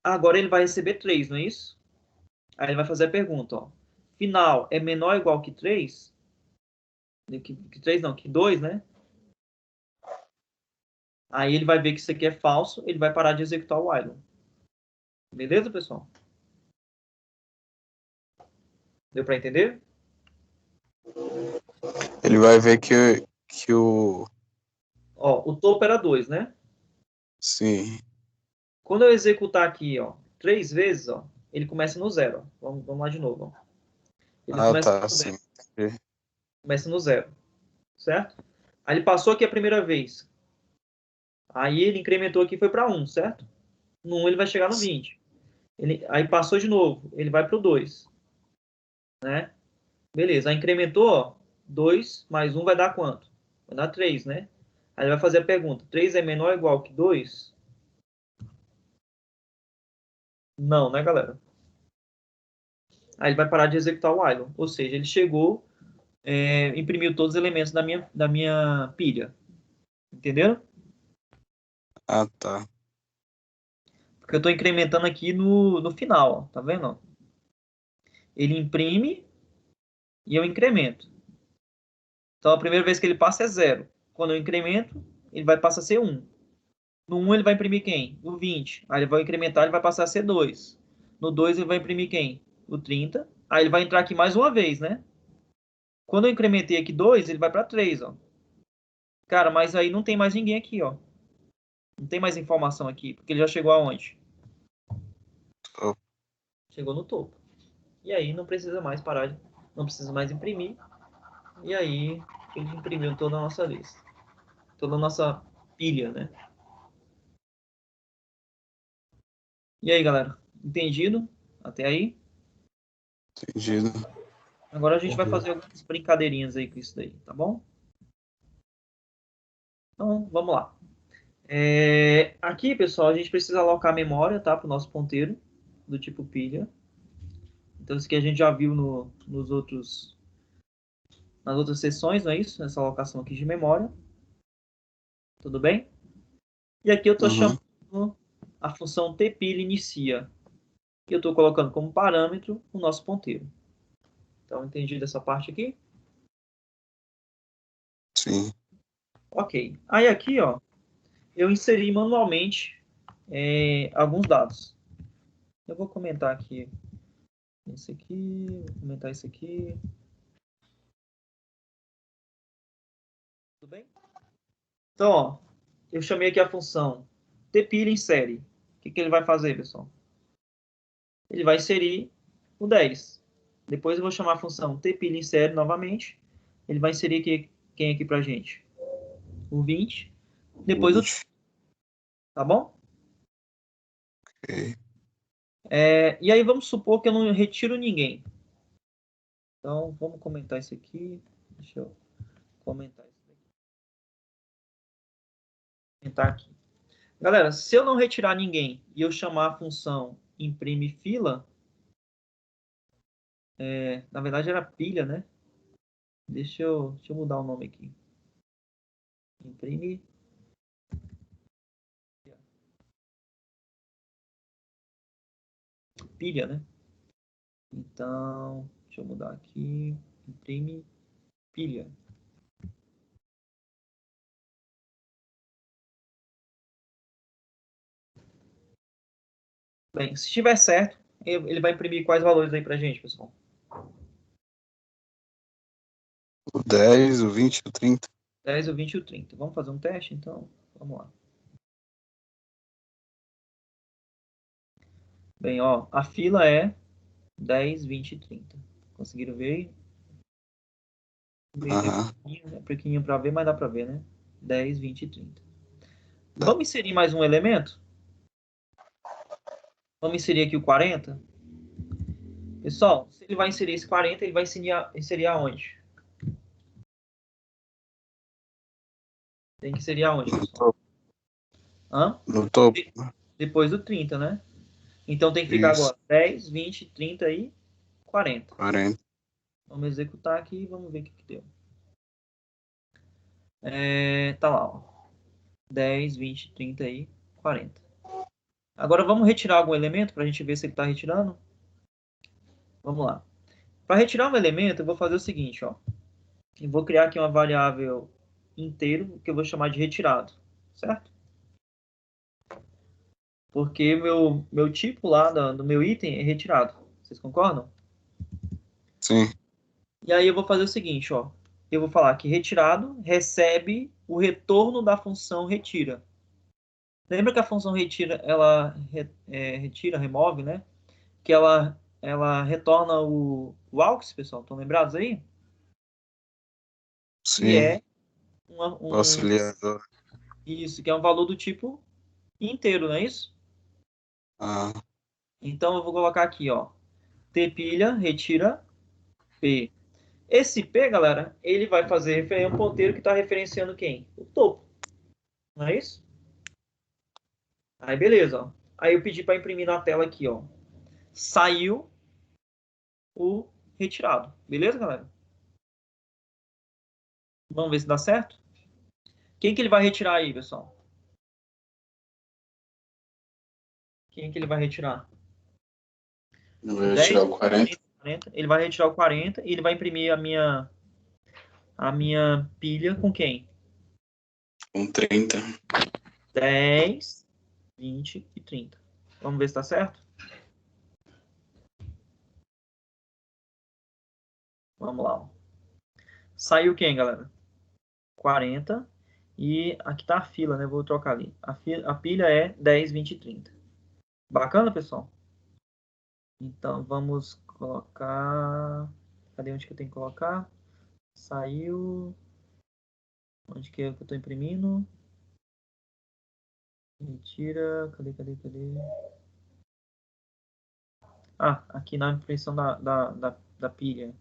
Agora ele vai receber 3, não é isso? Aí ele vai fazer a pergunta, ó. Final é menor ou igual que 3? Que 3 não, que 2, né? Aí ele vai ver que isso aqui é falso, ele vai parar de executar o while. Beleza, pessoal? Deu para entender? Ele vai ver que o... Ó, o topo era 2, né? Sim. Quando eu executar aqui, ó, 3 vezes, ó, ele começa no 0. Vamos lá de novo, ó. Ele começa Tá, no sim. 0. Começa no 0, certo? Aí ele passou aqui a primeira vez. Aí ele incrementou aqui e foi para 1, certo? No 1 ele vai chegar no 20. Aí passou de novo, ele vai para o 2. Né? Beleza, aí incrementou, ó, 2 mais 1 vai dar quanto? Vai dar 3, né? Aí ele vai fazer a pergunta, 3 é menor ou igual que 2? Não, né, galera? Aí ele vai parar de executar o while. Ou seja, ele chegou, imprimiu todos os elementos da minha pilha. Entenderam? Tá. Porque eu estou incrementando aqui no final, ó, tá vendo? Ele imprime e eu incremento. Então, a primeira vez que ele passa é 0. Quando eu incremento, ele vai passar a ser 1. No 1 ele vai imprimir quem? O 20. Aí ele vai incrementar, ele vai passar a ser 2. No 2 ele vai imprimir quem? O 30. Aí ele vai entrar aqui mais uma vez, né? Quando eu incrementei aqui 2, ele vai para 3, ó. Cara, mas aí não tem mais ninguém aqui, ó. Não tem mais informação aqui, porque ele já chegou aonde? Topo. Chegou no topo. E aí não precisa mais parar, não precisa mais imprimir. E aí ele imprimiu toda a nossa lista. Toda a nossa pilha, né? E aí, galera? Entendido? Até aí? Entendido. Agora a gente vai fazer algumas brincadeirinhas aí com isso daí, tá bom? Então, vamos lá. Aqui, pessoal, a gente precisa alocar memória, tá? Para o nosso ponteiro, do tipo pilha. Então, isso que a gente já viu nas outras sessões, não é isso? Essa alocação aqui de memória. Tudo bem? E aqui eu estou chamando a função tpilha inicia. E eu estou colocando como parâmetro o nosso ponteiro. Então, entendido essa parte aqui? Sim. Ok. Aí aqui, ó, eu inseri manualmente alguns dados. Eu vou comentar aqui esse aqui, vou comentar esse aqui. Tudo bem? Então, ó, eu chamei aqui a função tpilha insere. O que ele vai fazer, pessoal? Ele vai inserir o 10. Depois eu vou chamar a função tpilha insere novamente. Ele vai inserir quem aqui pra gente? O 20. Depois o 30. Tá bom? Ok. E aí vamos supor que eu não retiro ninguém. Então, vamos comentar isso aqui. Deixa eu comentar isso aqui. Comentar aqui. Galera, se eu não retirar ninguém e eu chamar a função imprime fila, na verdade era pilha, né? Deixa eu mudar o nome aqui. Imprime pilha, né? Então, deixa eu mudar aqui. Imprime pilha. Bem, se estiver certo, ele vai imprimir quais valores aí pra gente, pessoal? O 10, o 20, o 30. 10, o 20 e o 30. Vamos fazer um teste, então? Vamos lá. Bem, ó, a fila é 10, 20 e 30. Conseguiram ver? Aham. É pequenininho para ver, mas dá para ver, né? 10, 20 e 30. Vamos inserir mais um elemento? Vamos inserir aqui o 40? Pessoal, se ele vai inserir esse 40, ele vai inserir aonde? Tem que inserir aonde, No pessoal? topo. Hã? No topo. Depois do 30, né? Então tem que ficar Isso. agora 10, 20, 30 e 40. 40. Vamos executar aqui e vamos ver o que deu. Tá lá, ó. 10, 20, 30 e 40. Agora vamos retirar algum elemento para a gente ver se ele está retirando. Vamos lá. Para retirar um elemento, eu vou fazer o seguinte, ó. Eu vou criar aqui uma variável inteiro que eu vou chamar de retirado, certo? Porque meu tipo lá do meu item é retirado. Vocês concordam? Sim. E aí eu vou fazer o seguinte, ó. Eu vou falar que retirado recebe o retorno da função retira. Lembra que a função retira, ela retira, remove, né? Que ela retorna o aux, pessoal. Estão lembrados aí? Que Sim. é O auxiliador. isso, que é um valor do tipo inteiro, não é isso? Ah, Então eu vou colocar aqui, ó. Tpilha retira p. Esse p, galera, ele vai fazer um ponteiro que está referenciando quem? O topo. Não é isso? Aí beleza, ó. Aí eu pedi para imprimir na tela aqui, ó. Saiu o retirado. Beleza, galera? Vamos ver se dá certo? Quem que ele vai retirar aí, pessoal? Quem que ele vai retirar? eu vou tirar o 40. 40. Ele vai retirar o 40 e ele vai imprimir a minha pilha com quem? Com 30. 10, 20 e 30. Vamos ver se está certo? Vamos lá. Ó. Saiu quem, galera? 40. E aqui está a fila, né? Vou trocar ali. A pilha é 10, 20 e 30. Bacana, pessoal? Então, vamos colocar... Cadê onde que eu tenho que colocar? Saiu... Onde que eu estou imprimindo? Retira... Cadê? Ah, aqui na impressão da pilha.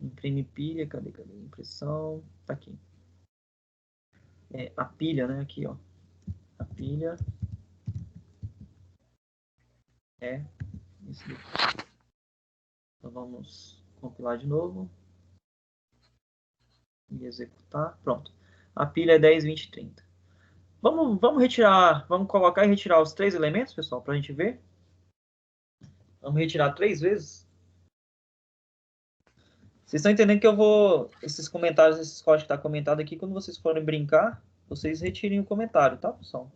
Imprime pilha, cadê? Impressão, tá aqui. A pilha, né? Aqui, ó. A pilha é isso aqui. Então vamos compilar de novo. E executar. Pronto. A pilha é 10, 20, 30. Vamos retirar, vamos colocar e retirar os 3 elementos, pessoal, pra gente ver. Vamos retirar 3 vezes. Vocês estão entendendo que eu vou... Esses comentários, esses códigos que tá comentado aqui, quando vocês forem brincar, vocês retirem o comentário, tá, pessoal?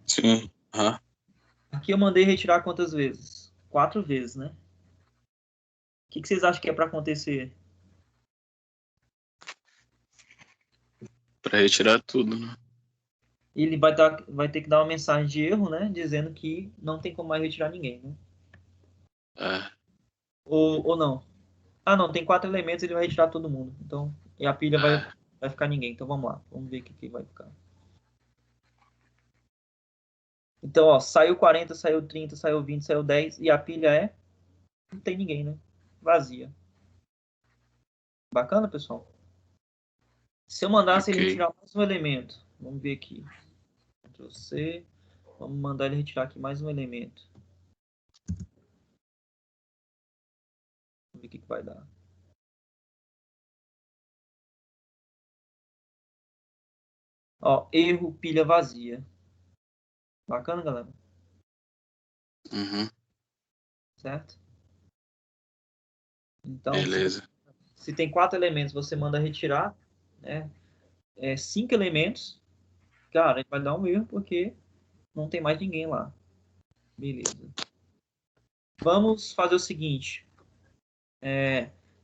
Sim. Aham. Aqui eu mandei retirar quantas vezes? 4 vezes, né? O que vocês acham que é para acontecer? Pra retirar tudo, né? Ele vai ter que dar uma mensagem de erro, né? Dizendo que não tem como mais retirar ninguém, né? É. Ou não? Ah, não. Tem 4 elementos, ele vai retirar todo mundo. Então, e a pilha vai ficar ninguém. Então, vamos lá. Vamos ver o que vai ficar. Então, ó, saiu 40, saiu 30, saiu 20, saiu 10 e a pilha é... Não tem ninguém, né? Vazia. Bacana, pessoal? Se eu mandasse ele Ok. retirar mais um elemento, vamos ver aqui. Ctrl C. Vamos mandar ele retirar aqui mais um elemento. Vamos ver o que vai dar. Ó, erro, pilha vazia. Bacana, galera? Uhum. Certo? Então, Beleza. se tem 4 elementos, você manda retirar, né? 5 elementos, cara, ele vai dar um erro porque não tem mais ninguém lá. Beleza. Vamos fazer o seguinte.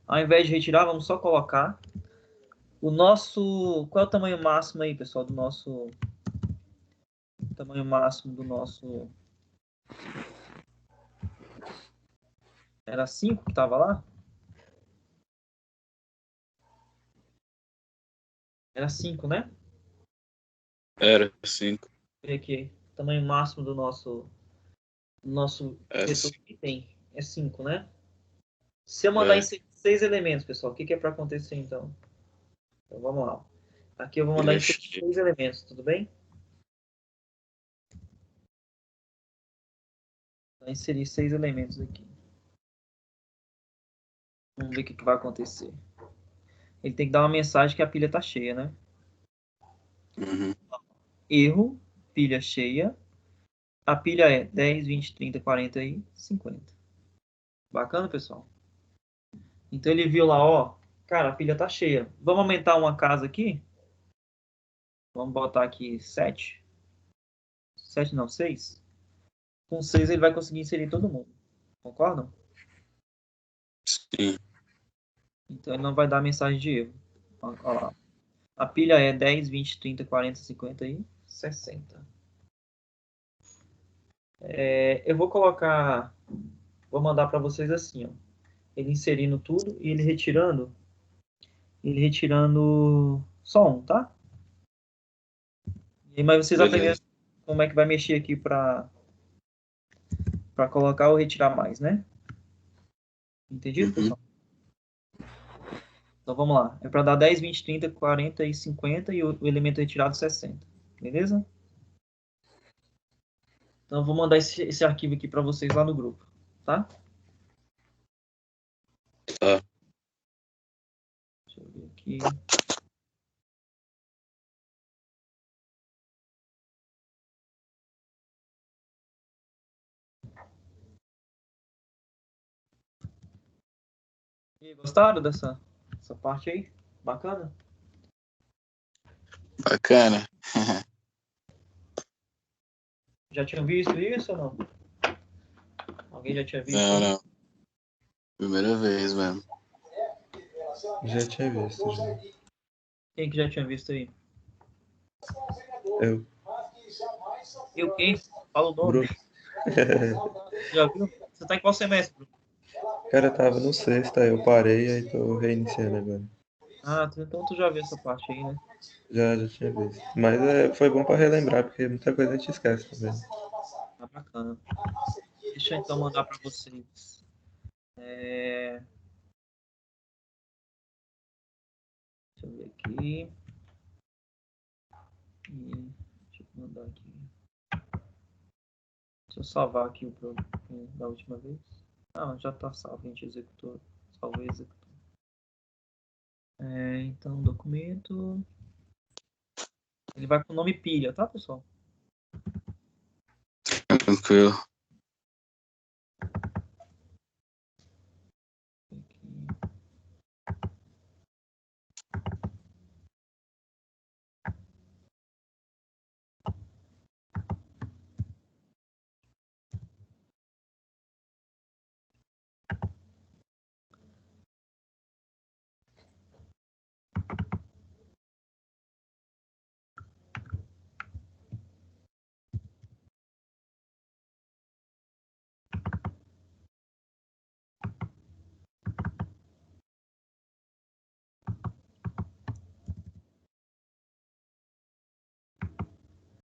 Ao invés de retirar, vamos só colocar o nosso... Qual é o tamanho máximo aí, pessoal, do nosso... O tamanho máximo do nosso... Era 5 que estava lá? Era 5, né? Era 5. Vê aqui. O tamanho máximo do nosso É vetor 5. que tem é 5, né? Se eu mandar É. inserir 6 elementos, pessoal, o que é para acontecer então? Então vamos lá. Aqui eu vou mandar Pilha inserir cheia. 6 elementos, tudo bem? Vou inserir 6 elementos aqui. Vamos ver o que vai acontecer. Ele tem que dar uma mensagem que a pilha está cheia, né? Uhum. Erro, pilha cheia. A pilha é 10, 20, 30, 40 e 50. Bacana, pessoal? Então ele viu lá, ó, cara, a pilha tá cheia. Vamos aumentar uma casa aqui? Vamos botar aqui 7. 7 não, 6. Com 6 ele vai conseguir inserir todo mundo. Concordam? Sim. Então ele não vai dar mensagem de erro. Olha lá. A pilha é 10, 20, 30, 40, 50 e 60. Eu vou colocar... Vou mandar para vocês assim, ó. Ele inserindo tudo e ele retirando... Ele retirando só um, tá? Mas vocês aprenderam Beleza. como é que vai mexer aqui para colocar ou retirar mais, né? Entendido, Uhum. pessoal? Então vamos lá. É para dar 10, 20, 30, 40 e 50 e o elemento retirado 60. Beleza? Então eu vou mandar esse arquivo aqui para vocês lá no grupo, tá? Tá. Deixa eu ver aqui. E aí, gostaram dessa parte aí? Bacana? Bacana. Já tinham visto isso ou não? Alguém já tinha visto Não, isso? não. Primeira vez mesmo. Já tinha visto, já. Quem que já tinha visto aí? Eu. Eu quem? Fala o nome. Bruno. Já viu? Você tá em qual semestre, Bruno? Cara, eu tava no sexto, aí eu parei, aí tô reiniciando agora. Ah, então tu já viu essa parte aí, né? Já tinha visto. Mas foi bom pra relembrar, porque muita coisa a gente esquece também. Tá bacana. Deixa eu então mandar para vocês. Deixa eu ver aqui. Deixa eu mandar aqui. Deixa eu salvar aqui o programa da última vez. Ah, já está salvo, a gente executou. Salvei e executou. Então, documento. Ele vai com o nome pilha, tá, pessoal? Tranquilo. Aqui.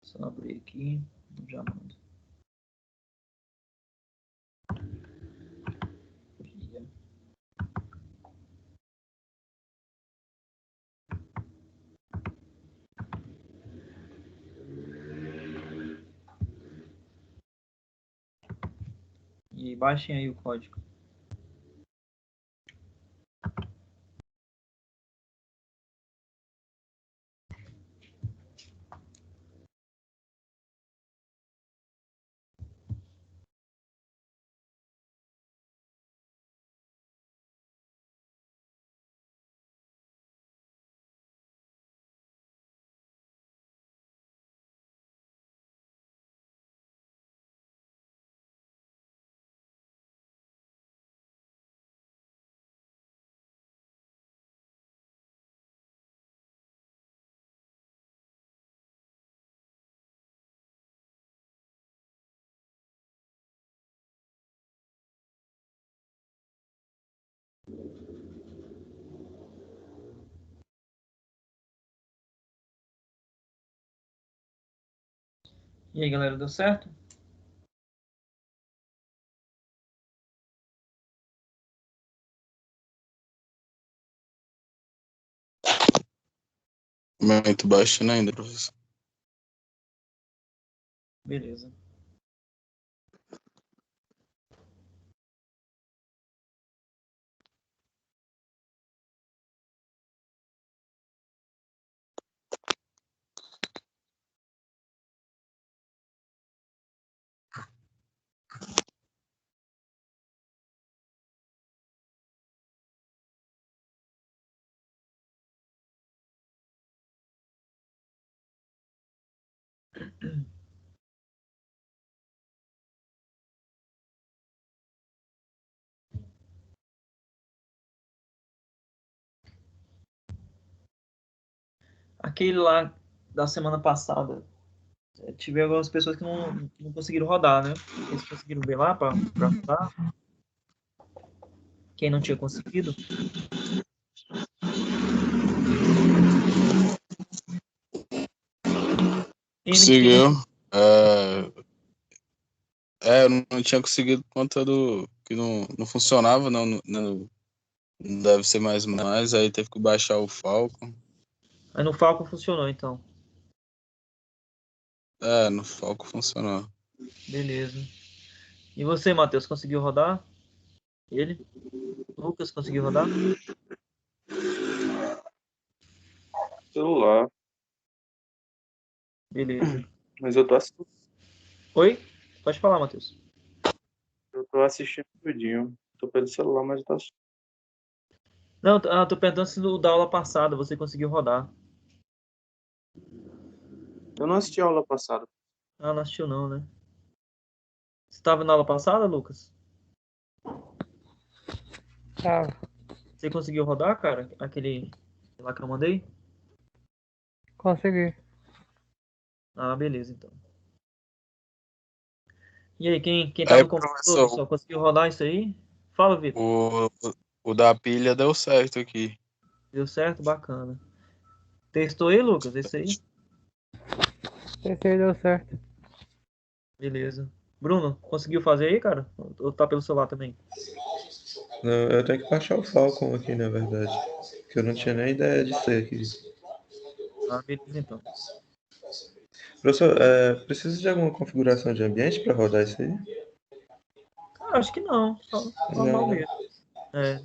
Só abrir aqui. Já mando. E baixem aí o código. E aí, galera, deu certo? Muito baixo ainda, professor. Beleza. Aquele lá da semana passada, tive algumas pessoas que não conseguiram rodar, né? Vocês conseguiram ver lá para rodar? Quem não tinha conseguido? Conseguiu. Eu não tinha conseguido por conta do que não funcionava, não deve ser mais, aí teve que baixar o Falcon. Aí no Falcon funcionou, então. No Falcon funcionou. Beleza. E você, Matheus, conseguiu rodar? Ele? Lucas, conseguiu rodar? Celular. Beleza. Mas eu Oi? Pode falar, Matheus. tô assistindo tudinho. Tô pelo celular, mas eu tô assistindo. Não, tô perguntando se da aula passada você conseguiu rodar. Eu não assisti a aula passada. Ah, não assistiu não, né? Você estava na aula passada, Lucas? Tava. Você conseguiu rodar, cara? Aquele lá que eu mandei? Consegui. Ah, beleza, então. E aí, quem tá Aí, no computador, professor, pessoal, conseguiu rodar isso aí? Fala, Vitor. o da pilha deu certo aqui. Deu certo? Bacana. Testou aí, Lucas? Esse aí? Esse aí deu certo. Beleza. Bruno, conseguiu fazer aí, cara? Ou tá pelo celular também? Não, eu tenho que baixar o Falcon aqui, na verdade. Que eu não tinha nem ideia de ser aqui. Ah, beleza, então. Professor, precisa de alguma configuração de ambiente para rodar isso aí? Ah, acho que não. Só normal Não, né? mesmo. É, acho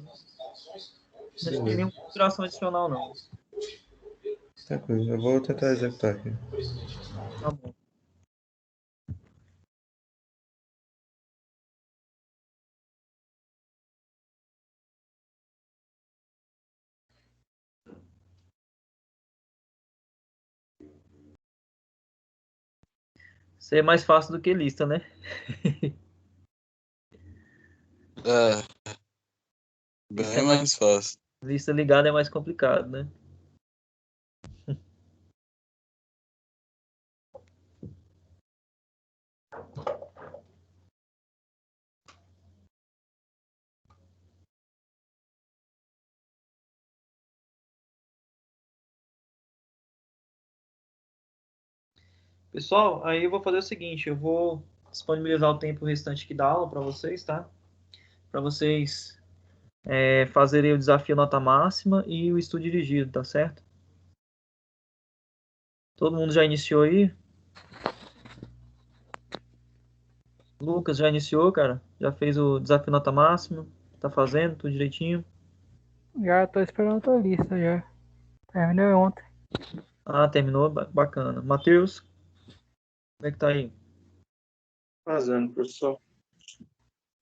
que tem Beleza. nenhuma configuração adicional, não. Tranquilo, eu vou tentar executar aqui. Tá bom. Isso aí é mais fácil do que lista, né? É, Lista é bem mais... mais fácil. Lista ligada é mais complicado, né? Pessoal, aí eu vou fazer o seguinte, eu vou disponibilizar o tempo restante aqui da aula para vocês, tá? Para vocês fazerem o desafio nota máxima e o estudo dirigido, tá certo? Todo mundo já iniciou aí? Lucas já iniciou, cara? Já fez o desafio nota máxima? Tá fazendo tudo direitinho? Já tô esperando a tua lista já. Terminei ontem. Ah, terminou? Bacana. Matheus, como é que tá aí? Fazendo, professor.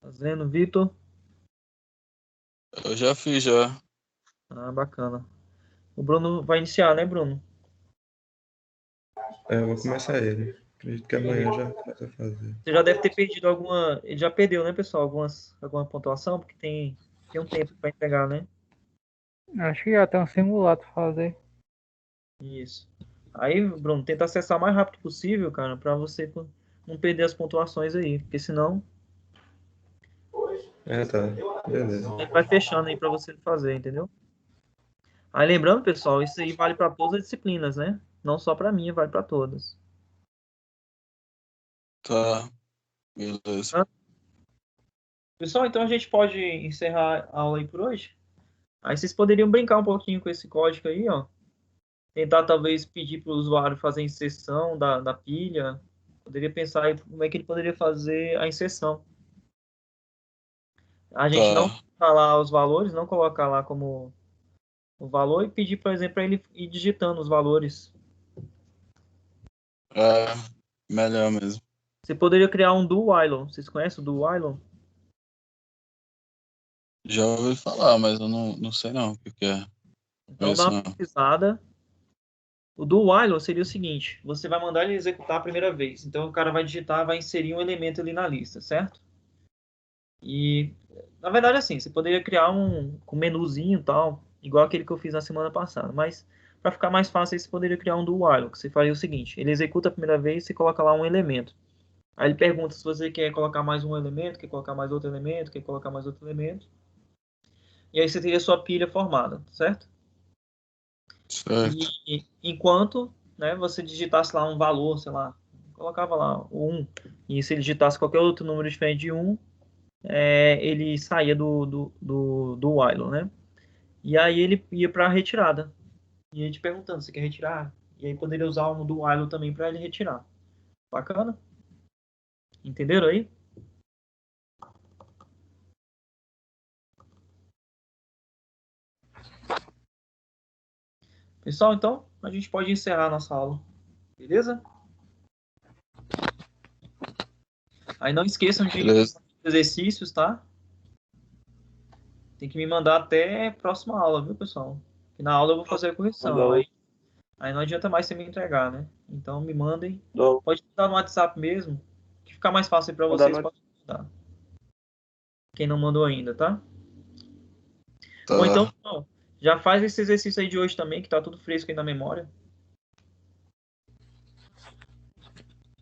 Fazendo? Vitor? Eu já fiz, já. Ah, bacana. O Bruno vai iniciar, né, Bruno? Eu vou começar ele. Acredito que amanhã já começa a fazer. Você já deve ter perdido alguma. Ele já perdeu, né, pessoal? Alguma pontuação, porque tem um tempo para entregar, né? Acho que já tem um simulado pra fazer. Isso. Aí, Bruno, tenta acessar o mais rápido possível, cara, para você não perder as pontuações aí, porque senão Tá. Beleza. ele vai fechando aí para você fazer, entendeu? Aí lembrando, pessoal, isso aí vale para todas as disciplinas, né? Não só para mim, vale para todas. Tá. Beleza. Pessoal, então a gente pode encerrar a aula aí por hoje? Aí vocês poderiam brincar um pouquinho com esse código aí, ó. Tentar talvez pedir para o usuário fazer a inserção da pilha. Poderia pensar aí como é que ele poderia fazer a inserção. A gente não Tá. colocar lá os valores, não colocar lá como o valor e pedir, por exemplo, para ele ir digitando os valores. É, melhor mesmo. Você poderia criar um do while. Vocês conhecem o do while? Já ouvi falar, mas eu não sei não o que é. Então dá Conheço uma não. pesquisada. O do while seria o seguinte: você vai mandar ele executar a primeira vez. Então o cara vai digitar, vai inserir um elemento ali na lista, certo? E na verdade assim, você poderia criar um menuzinho e tal, igual aquele que eu fiz na semana passada, mas para ficar mais fácil, aí você poderia criar um do while, que você faria o seguinte: ele executa a primeira vez, você coloca lá um elemento. Aí ele pergunta se você quer colocar mais um elemento, quer colocar mais outro elemento, quer colocar mais outro elemento. E aí você teria sua pilha formada, certo? Certo. E enquanto, né, você digitasse lá um valor, sei lá, colocava lá o 1, e se ele digitasse qualquer outro número diferente de 1, ele saía do while, né? E aí ele ia para a retirada. E a gente perguntando se quer retirar. E aí poderia usar um do while também para ele retirar. Bacana? Entenderam aí? Pessoal, então a gente pode encerrar a nossa aula. Beleza? Aí não esqueçam de Beleza. exercícios, tá? Tem que me mandar até a próxima aula, viu, pessoal? Que na aula eu vou fazer a correção. Aí não adianta mais você me entregar, né? Então me mandem. Pode mandar no WhatsApp mesmo, que fica mais fácil para vocês. Pode mandar. Quem não mandou ainda, tá? Ou então, Tá. ó, já faz esse exercício aí de hoje também, que tá tudo fresco aí na memória.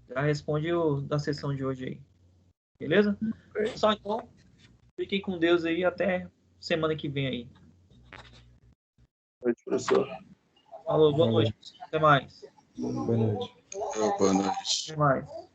Já responde o da sessão de hoje aí. Beleza? Pessoal, então, fiquem com Deus aí. Até semana que vem aí. Noite, professor. Falou, boa noite. Até mais. Boa noite. Boa noite. Até mais.